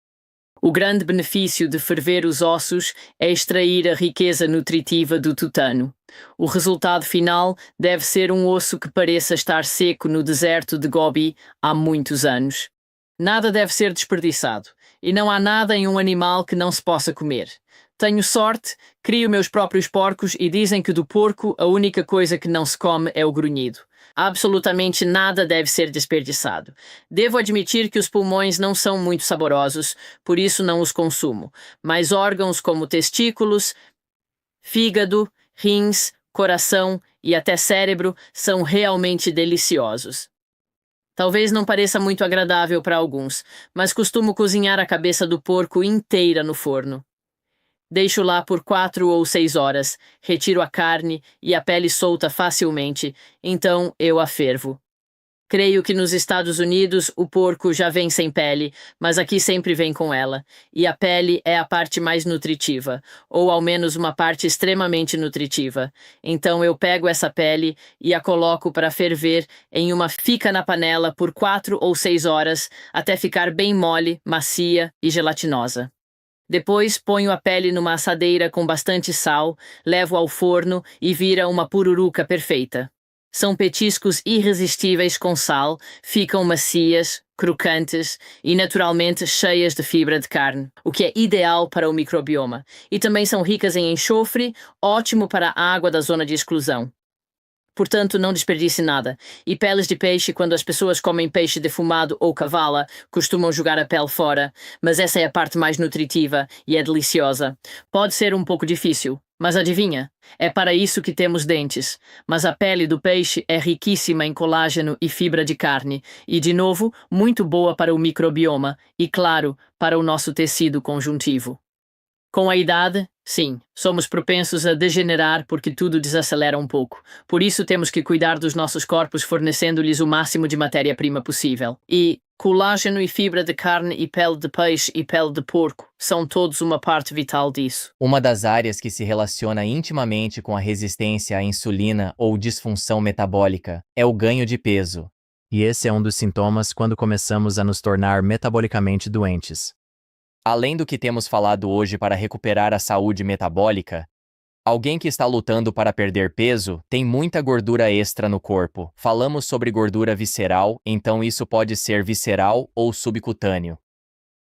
O grande benefício de ferver os ossos é extrair a riqueza nutritiva do tutano. O resultado final deve ser um osso que pareça estar seco no deserto de Gobi há muitos anos. Nada deve ser desperdiçado, e não há nada em um animal que não se possa comer. Tenho sorte, crio meus próprios porcos e dizem que do porco a única coisa que não se come é o grunhido. Absolutamente nada deve ser desperdiçado. Devo admitir que os pulmões não são muito saborosos, por isso não os consumo, mas órgãos como testículos, fígado, rins, coração e até cérebro são realmente deliciosos. Talvez não pareça muito agradável para alguns, mas costumo cozinhar a cabeça do porco inteira no forno. Deixo lá por 4 ou 6 horas, retiro a carne e a pele solta facilmente, então eu a fervo. Creio que nos Estados Unidos o porco já vem sem pele, mas aqui sempre vem com ela, e a pele é a parte mais nutritiva, ou ao menos uma parte extremamente nutritiva. Então eu pego essa pele e a coloco para ferver em uma fica na panela por 4 ou 6 horas, até ficar bem mole, macia e gelatinosa. Depois, ponho a pele numa assadeira com bastante sal, levo ao forno e vira uma pururuca perfeita. São petiscos irresistíveis com sal, ficam macias, crocantes e naturalmente cheias de fibra de carne, o que é ideal para o microbioma. E também são ricas em enxofre, ótimo para a água da zona de exclusão. Portanto, não desperdice nada. E peles de peixe, quando as pessoas comem peixe defumado ou cavala, costumam jogar a pele fora, mas essa é a parte mais nutritiva e é deliciosa. Pode ser um pouco difícil, mas adivinha? É para isso que temos dentes. Mas a pele do peixe é riquíssima em colágeno e fibra de carne, e, de novo, muito boa para o microbioma e, claro, para o nosso tecido conjuntivo. Com a idade, sim, somos propensos a degenerar porque tudo desacelera um pouco. Por isso temos que cuidar dos nossos corpos fornecendo-lhes o máximo de matéria-prima possível. E colágeno e fibra de carne e pele de peixe e pele de porco são todos uma parte vital disso. Uma das áreas que se relaciona intimamente com a resistência à insulina ou disfunção metabólica é o ganho de peso. E esse é um dos sintomas quando começamos a nos tornar metabolicamente doentes. Além do que temos falado hoje para recuperar a saúde metabólica, alguém que está lutando para perder peso tem muita gordura extra no corpo. Falamos sobre gordura visceral, então isso pode ser visceral ou subcutâneo.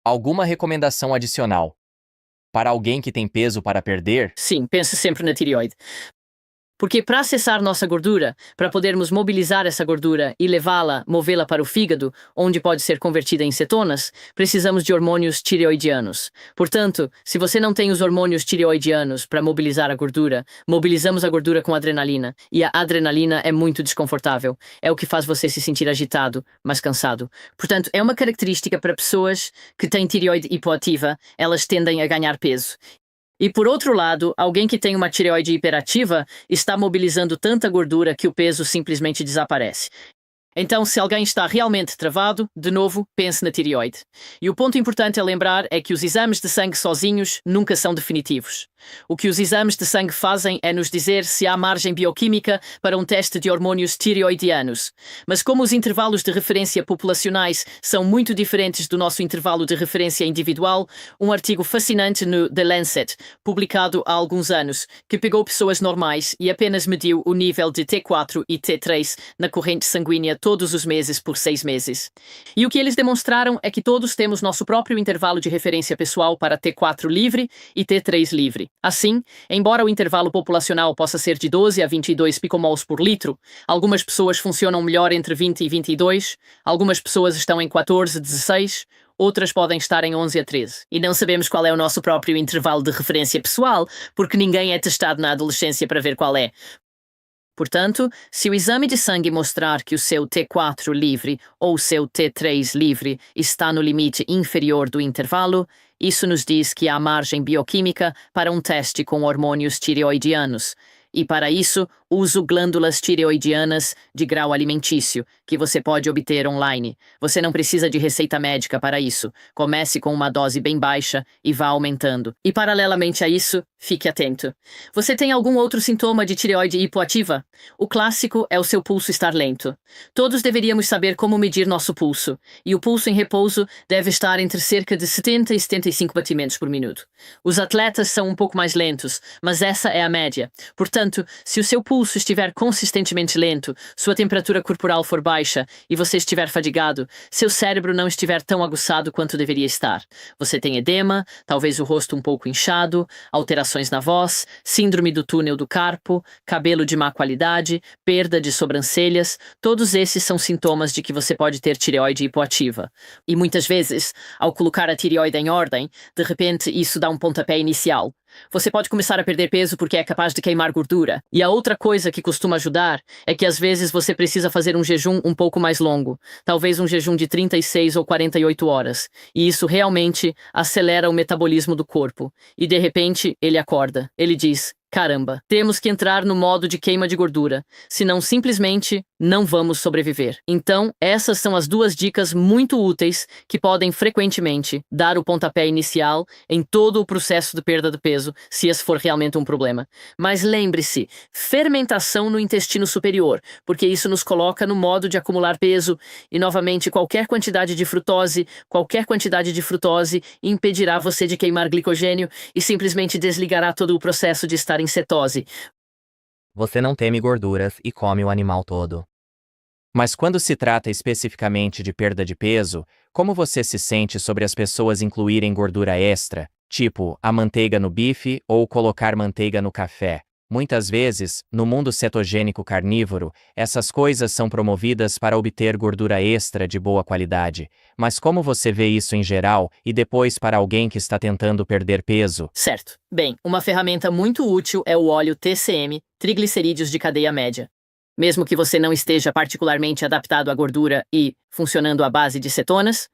Alguma recomendação adicional? Para alguém que tem peso para perder? Sim, pense sempre na tireoide. Porque para acessar nossa gordura, para podermos mobilizar essa gordura e levá-la, movê-la para o fígado, onde pode ser convertida em cetonas, precisamos de hormônios tireoidianos. Portanto, se você não tem os hormônios tireoidianos para mobilizar a gordura, mobilizamos a gordura com adrenalina. E a adrenalina é muito desconfortável. É o que faz você se sentir agitado, mas cansado. Portanto, é uma característica para pessoas que têm tireoide hipoativa, elas tendem a ganhar peso. E por outro lado, alguém que tem uma tireoide hiperativa está mobilizando tanta gordura que o peso simplesmente desaparece. Então, se alguém está realmente travado, de novo, pense na tireoide. E o ponto importante a lembrar é que os exames de sangue sozinhos nunca são definitivos. O que os exames de sangue fazem é nos dizer se há margem bioquímica para um teste de hormônios tireoidianos. Mas como os intervalos de referência populacionais são muito diferentes do nosso intervalo de referência individual, um artigo fascinante no The Lancet, publicado há alguns anos, que pegou pessoas normais e apenas mediu o nível de T4 e T3 na corrente sanguínea todos os meses por 6 meses. E o que eles demonstraram é que todos temos nosso próprio intervalo de referência pessoal para T4 livre e T3 livre. Assim, embora o intervalo populacional possa ser de 12 a 22 picomols por litro, algumas pessoas funcionam melhor entre 20 e 22, algumas pessoas estão em 14 a 16, outras podem estar em 11 a 13. E não sabemos qual é o nosso próprio intervalo de referência pessoal, porque ninguém é testado na adolescência para ver qual é. Portanto, se o exame de sangue mostrar que o seu T4 livre ou o seu T3 livre está no limite inferior do intervalo, isso nos diz que há margem bioquímica para um teste com hormônios tireoidianos. E para isso, uso glândulas tireoidianas de grau alimentício, que você pode obter online. Você não precisa de receita médica para isso. Comece com uma dose bem baixa e vá aumentando. E paralelamente a isso, fique atento. Você tem algum outro sintoma de tireoide hipoativa? O clássico é o seu pulso estar lento. Todos deveríamos saber como medir nosso pulso. E o pulso em repouso deve estar entre cerca de 70 e 75 batimentos por minuto. Os atletas são um pouco mais lentos, mas essa é a média. Portanto, se o seu pulso estiver consistentemente lento, sua temperatura corporal for baixa e você estiver fadigado, seu cérebro não estiver tão aguçado quanto deveria estar. Você tem edema, talvez o rosto um pouco inchado, alterações na voz, síndrome do túnel do carpo, cabelo de má qualidade, perda de sobrancelhas, todos esses são sintomas de que você pode ter tireoide hipoativa. E muitas vezes, ao colocar a tireoide em ordem, de repente isso dá um pontapé inicial. Você pode começar a perder peso porque é capaz de queimar gordura. E a outra coisa que costuma ajudar é que às vezes você precisa fazer um jejum um pouco mais longo, talvez um jejum de 36 ou 48 horas. E isso realmente acelera o metabolismo do corpo. E de repente ele acorda. Ele diz: caramba, temos que entrar no modo de queima de gordura, senão simplesmente não vamos sobreviver. Então, essas são as duas dicas muito úteis que podem frequentemente dar o pontapé inicial em todo o processo de perda de peso, se esse for realmente um problema. Mas lembre-se, fermentação no intestino superior, porque isso nos coloca no modo de acumular peso e, novamente, qualquer quantidade de frutose impedirá você de queimar glicogênio e simplesmente desligará todo o processo de estar em cetose. Você não teme gorduras e come o animal todo. Mas quando se trata especificamente de perda de peso, como você se sente sobre as pessoas incluírem gordura extra, tipo a manteiga no bife ou colocar manteiga no café? Muitas vezes, no mundo cetogênico carnívoro, essas coisas são promovidas para obter gordura extra de boa qualidade. Mas como você vê isso em geral e depois para alguém que está tentando perder peso? Certo. Bem, uma ferramenta muito útil é o óleo TCM, triglicerídeos de cadeia média. Mesmo que você não esteja particularmente adaptado à gordura e funcionando à base de cetonas,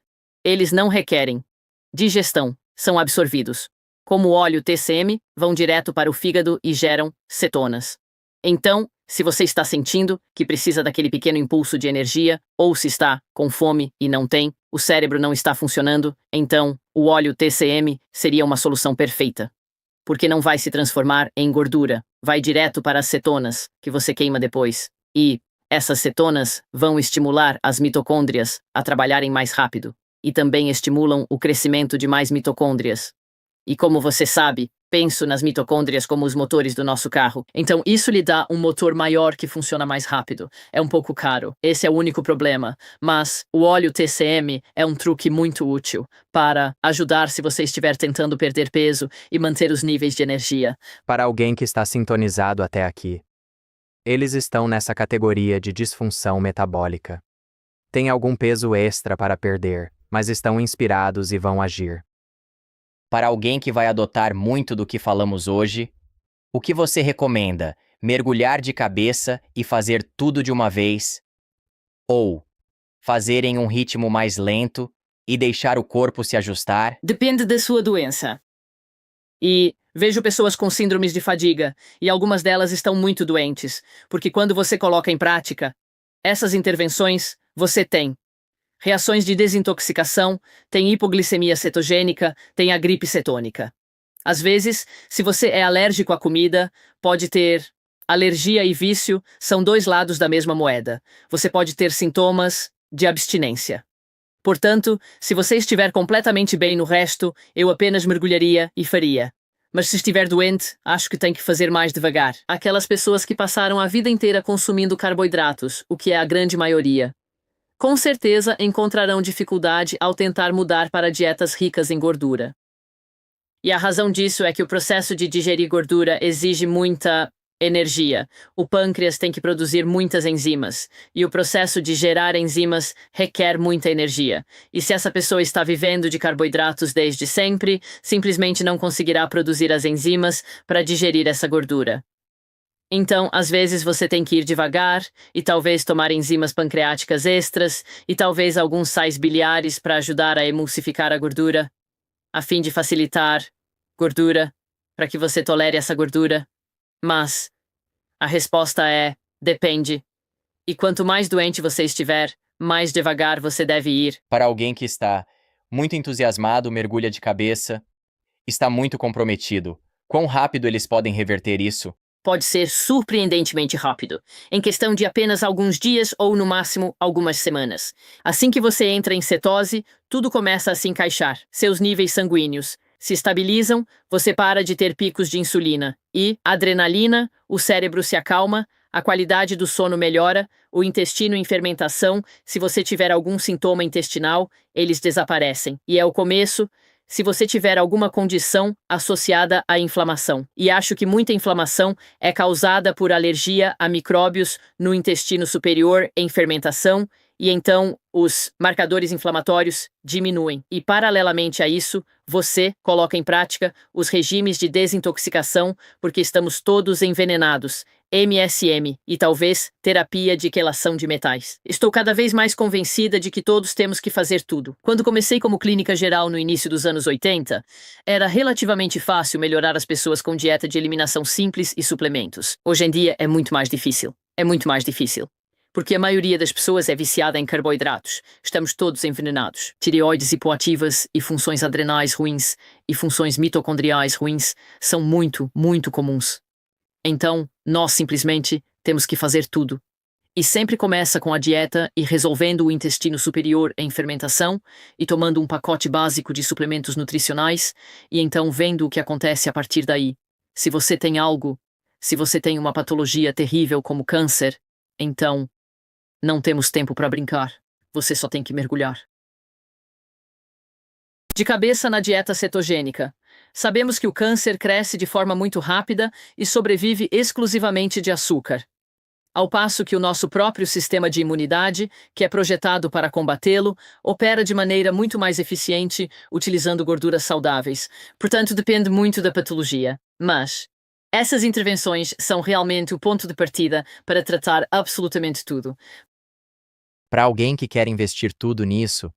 eles não requerem digestão, são absorvidos. Como o óleo TCM, vão direto para o fígado e geram cetonas. Então, se você está sentindo que precisa daquele pequeno impulso de energia, ou se está com fome e não tem, o cérebro não está funcionando, então o óleo TCM seria uma solução perfeita. Porque não vai se transformar em gordura, vai direto para as cetonas, que você queima depois. E Essas cetonas vão estimular as mitocôndrias a trabalharem mais rápido e também estimulam o crescimento de mais mitocôndrias. E como você sabe, penso nas mitocôndrias como os motores do nosso carro. Então isso lhe dá um motor maior que funciona mais rápido. É um pouco caro. Esse é o único problema. Mas o óleo TCM é um truque muito útil para ajudar se você estiver tentando perder peso e manter os níveis de energia. Para alguém que está sintonizado até aqui, eles estão nessa categoria de disfunção metabólica. Têm algum peso extra para perder, mas estão inspirados e vão agir. Para alguém que vai adotar muito do que falamos hoje, o que você recomenda? Mergulhar de cabeça e fazer tudo de uma vez? Ou fazer em um ritmo mais lento e deixar o corpo se ajustar? Depende da sua doença. E vejo pessoas com síndromes de fadiga, e algumas delas estão muito doentes, porque quando você coloca em prática essas intervenções, você tem reações de desintoxicação, tem hipoglicemia cetogênica, tem a gripe cetônica. Às vezes, se você é alérgico à comida, pode ter alergia e vício, são dois lados da mesma moeda. Você pode ter sintomas de abstinência. Portanto, se você estiver completamente bem no resto, eu apenas mergulharia e faria. Mas se estiver doente, acho que tem que fazer mais devagar. Aquelas pessoas que passaram a vida inteira consumindo carboidratos, o que é a grande maioria, com certeza encontrarão dificuldade ao tentar mudar para dietas ricas em gordura. E a razão disso é que o processo de digerir gordura exige muita energia. O pâncreas tem que produzir muitas enzimas, e o processo de gerar enzimas requer muita energia. E se essa pessoa está vivendo de carboidratos desde sempre, simplesmente não conseguirá produzir as enzimas para digerir essa gordura. Então, às vezes você tem que ir devagar e talvez tomar enzimas pancreáticas extras e talvez alguns sais biliares para ajudar a emulsificar a gordura, a fim de facilitar gordura, para que você tolere essa gordura. Mas a resposta é: depende. E quanto mais doente você estiver, mais devagar você deve ir. Para alguém que está muito entusiasmado, mergulha de cabeça, está muito comprometido, quão rápido eles podem reverter isso? Pode ser surpreendentemente rápido, em questão de apenas alguns dias ou, no máximo, algumas semanas. Assim que você entra em cetose, tudo começa a se encaixar. Seus níveis sanguíneos se estabilizam, você para de ter picos de insulina e adrenalina, o cérebro se acalma, a qualidade do sono melhora, o intestino em fermentação, se você tiver algum sintoma intestinal, eles desaparecem. E é o começo se você tiver alguma condição associada à inflamação. E acho que muita inflamação é causada por alergia a micróbios no intestino superior em fermentação, e então os marcadores inflamatórios diminuem. E paralelamente a isso, você coloca em prática os regimes de desintoxicação, porque estamos todos envenenados. MSM e talvez terapia de quelação de metais. Estou cada vez mais convencida de que todos temos que fazer tudo. Quando comecei como clínica geral no início dos anos 80, era relativamente fácil melhorar as pessoas com dieta de eliminação simples e suplementos. Hoje em dia é muito mais difícil. É muito mais difícil. Porque a maioria das pessoas é viciada em carboidratos. Estamos todos envenenados. Tireoides hipoativas e funções adrenais ruins e funções mitocondriais ruins são muito, muito comuns. Então, nós simplesmente temos que fazer tudo. E sempre começa com a dieta e resolvendo o intestino superior em fermentação e tomando um pacote básico de suplementos nutricionais e então vendo o que acontece a partir daí. Se você tem algo, se você tem uma patologia terrível como câncer, então não temos tempo para brincar. Você só tem que mergulhar. De cabeça na dieta cetogênica. Sabemos que o câncer cresce de forma muito rápida e sobrevive exclusivamente de açúcar. Ao passo que o nosso próprio sistema de imunidade, que é projetado para combatê-lo, opera de maneira muito mais eficiente utilizando gorduras saudáveis. Portanto, depende muito da patologia. Mas essas intervenções são realmente o ponto de partida para tratar absolutamente tudo. Para alguém que quer investir tudo nisso,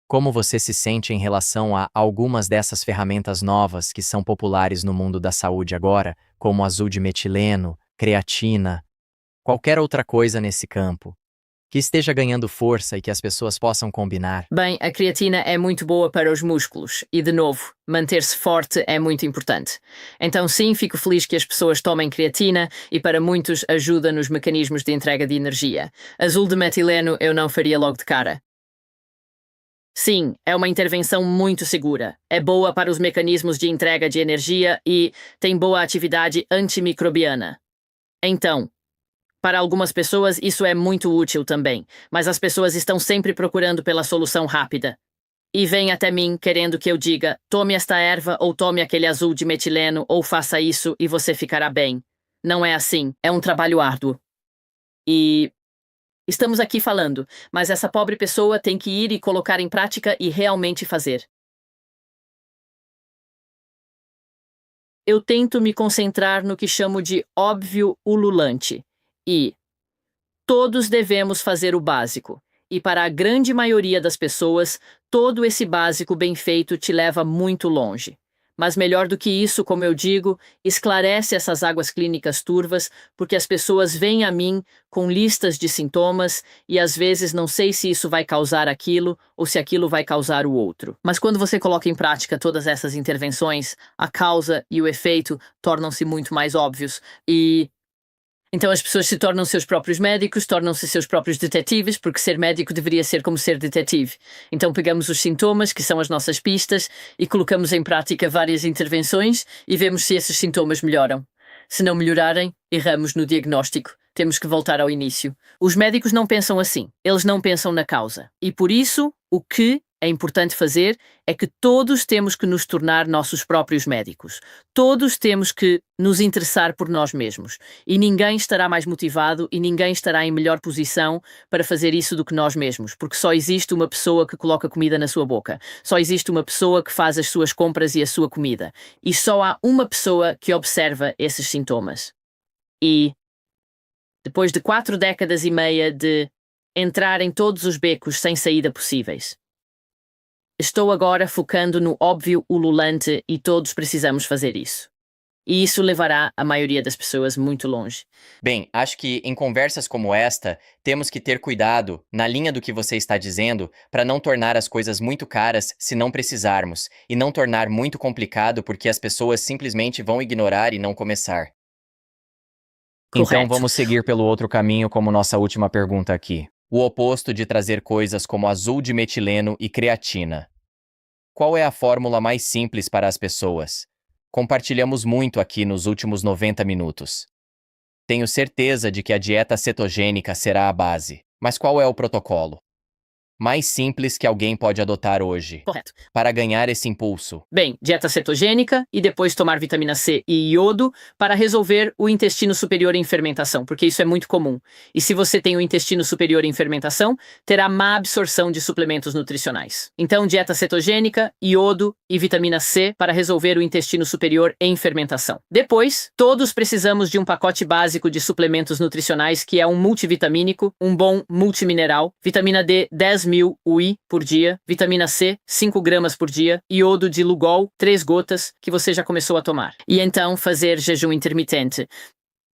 como você se sente em relação a algumas dessas ferramentas novas que são populares no mundo da saúde agora, como azul de metileno, creatina, qualquer outra coisa nesse campo? Que esteja ganhando força e que as pessoas possam combinar. Bem, a creatina é muito boa para os músculos e, de novo, manter-se forte é muito importante. Então, sim, fico feliz que as pessoas tomem creatina e, para muitos, ajuda nos mecanismos de entrega de energia. Azul de metileno eu não faria logo de cara. Sim, é uma intervenção muito segura. É boa para os mecanismos de entrega de energia e tem boa atividade antimicrobiana. Então, para algumas pessoas, isso é muito útil também, mas as pessoas estão sempre procurando pela solução rápida. E vêm até mim querendo que eu diga: tome esta erva ou tome aquele azul de metileno ou faça isso e você ficará bem. Não é assim, é um trabalho árduo. E estamos aqui falando, mas essa pobre pessoa tem que ir e colocar em prática e realmente fazer. Eu tento me concentrar no que chamo de óbvio ululante. E todos devemos fazer o básico. E para a grande maioria das pessoas, todo esse básico bem feito te leva muito longe. Mas melhor do que isso, como eu digo, esclarece essas águas clínicas turvas, porque as pessoas vêm a mim com listas de sintomas e às vezes não sei se isso vai causar aquilo ou se aquilo vai causar o outro. Mas quando você coloca em prática todas essas intervenções, a causa e o efeito tornam-se muito mais óbvios e então as pessoas se tornam seus próprios médicos, tornam-se seus próprios detetives, porque ser médico deveria ser como ser detetive. Então pegamos os sintomas, que são as nossas pistas, e colocamos em prática várias intervenções e vemos se esses sintomas melhoram. Se não melhorarem, erramos no diagnóstico. Temos que voltar ao início. Os médicos não pensam assim. Eles não pensam na causa. E por isso, o que é importante fazer é que todos temos que nos tornar nossos próprios médicos. Todos temos que nos interessar por nós mesmos. E ninguém estará mais motivado e ninguém estará em melhor posição para fazer isso do que nós mesmos, porque só existe uma pessoa que coloca comida na sua boca. Só existe uma pessoa que faz as suas compras e a sua comida. E só há uma pessoa que observa esses sintomas. E depois de 4 décadas e meia de entrar em todos os becos sem saída possíveis, estou agora focando no óbvio ululante e todos precisamos fazer isso. E isso levará a maioria das pessoas muito longe. Bem, acho que em conversas como esta, temos que ter cuidado, na linha do que você está dizendo, para não tornar as coisas muito caras se não precisarmos, e não tornar muito complicado porque as pessoas simplesmente vão ignorar e não começar. Então Correto. vamos seguir pelo outro caminho como nossa última pergunta aqui. O oposto de trazer coisas como azul de metileno e creatina. Qual é a fórmula mais simples para as pessoas? Compartilhamos muito aqui nos últimos 90 minutos. Tenho certeza de que a dieta cetogênica será a base. Mas qual é o protocolo mais simples que alguém pode adotar hoje Correto. para ganhar esse impulso? Bem, dieta cetogênica e depois tomar vitamina C e iodo para resolver o intestino superior em fermentação, porque isso é muito comum. E se você tem o intestino superior em fermentação, terá má absorção de suplementos nutricionais. Então, dieta cetogênica, iodo e vitamina C para resolver o intestino superior em fermentação. Depois, todos precisamos de um pacote básico de suplementos nutricionais que é um multivitamínico, um bom multimineral, vitamina D 10.000 UI por dia, vitamina C 5 gramas por dia, iodo de Lugol 3 gotas que você já começou a tomar. E então fazer jejum intermitente,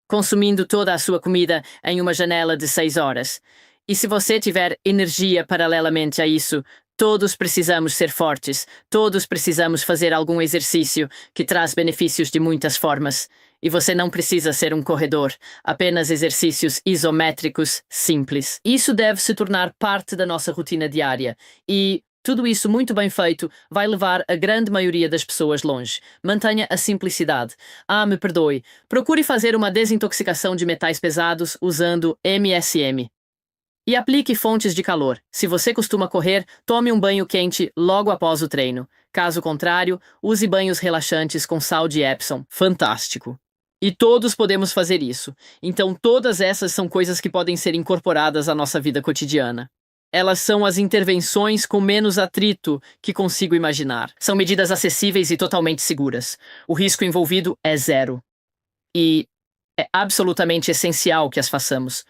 consumindo toda a sua comida em uma janela de 6 horas. E se você tiver energia paralelamente a isso, todos precisamos ser fortes, todos precisamos fazer algum exercício que traz benefícios de muitas formas. E você não precisa ser um corredor, apenas exercícios isométricos simples. Isso deve se tornar parte da nossa rotina diária. E tudo isso muito bem feito vai levar a grande maioria das pessoas longe. Mantenha a simplicidade. Me perdoe. Procure fazer uma desintoxicação de metais pesados usando MSM. E aplique fontes de calor. Se você costuma correr, tome um banho quente logo após o treino. Caso contrário, use banhos relaxantes com sal de Epsom. Fantástico! E todos podemos fazer isso. Então todas essas são coisas que podem ser incorporadas à nossa vida cotidiana. Elas são as intervenções com menos atrito que consigo imaginar. São medidas acessíveis e totalmente seguras. O risco envolvido é zero. E é absolutamente essencial que as façamos.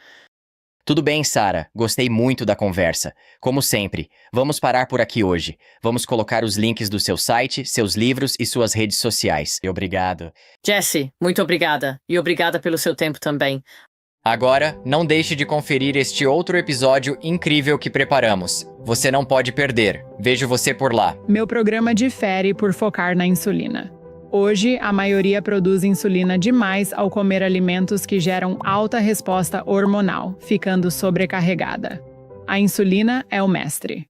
Tudo bem, Sara. Gostei muito da conversa. Como sempre, vamos parar por aqui hoje. Vamos colocar os links do seu site, seus livros e suas redes sociais. Obrigado. Jessie, muito obrigada. E obrigada pelo seu tempo também. Agora, não deixe de conferir este outro episódio incrível que preparamos. Você não pode perder. Vejo você por lá. Meu programa difere por focar na insulina. Hoje, a maioria produz insulina demais ao comer alimentos que geram alta resposta hormonal, ficando sobrecarregada. A insulina é o mestre.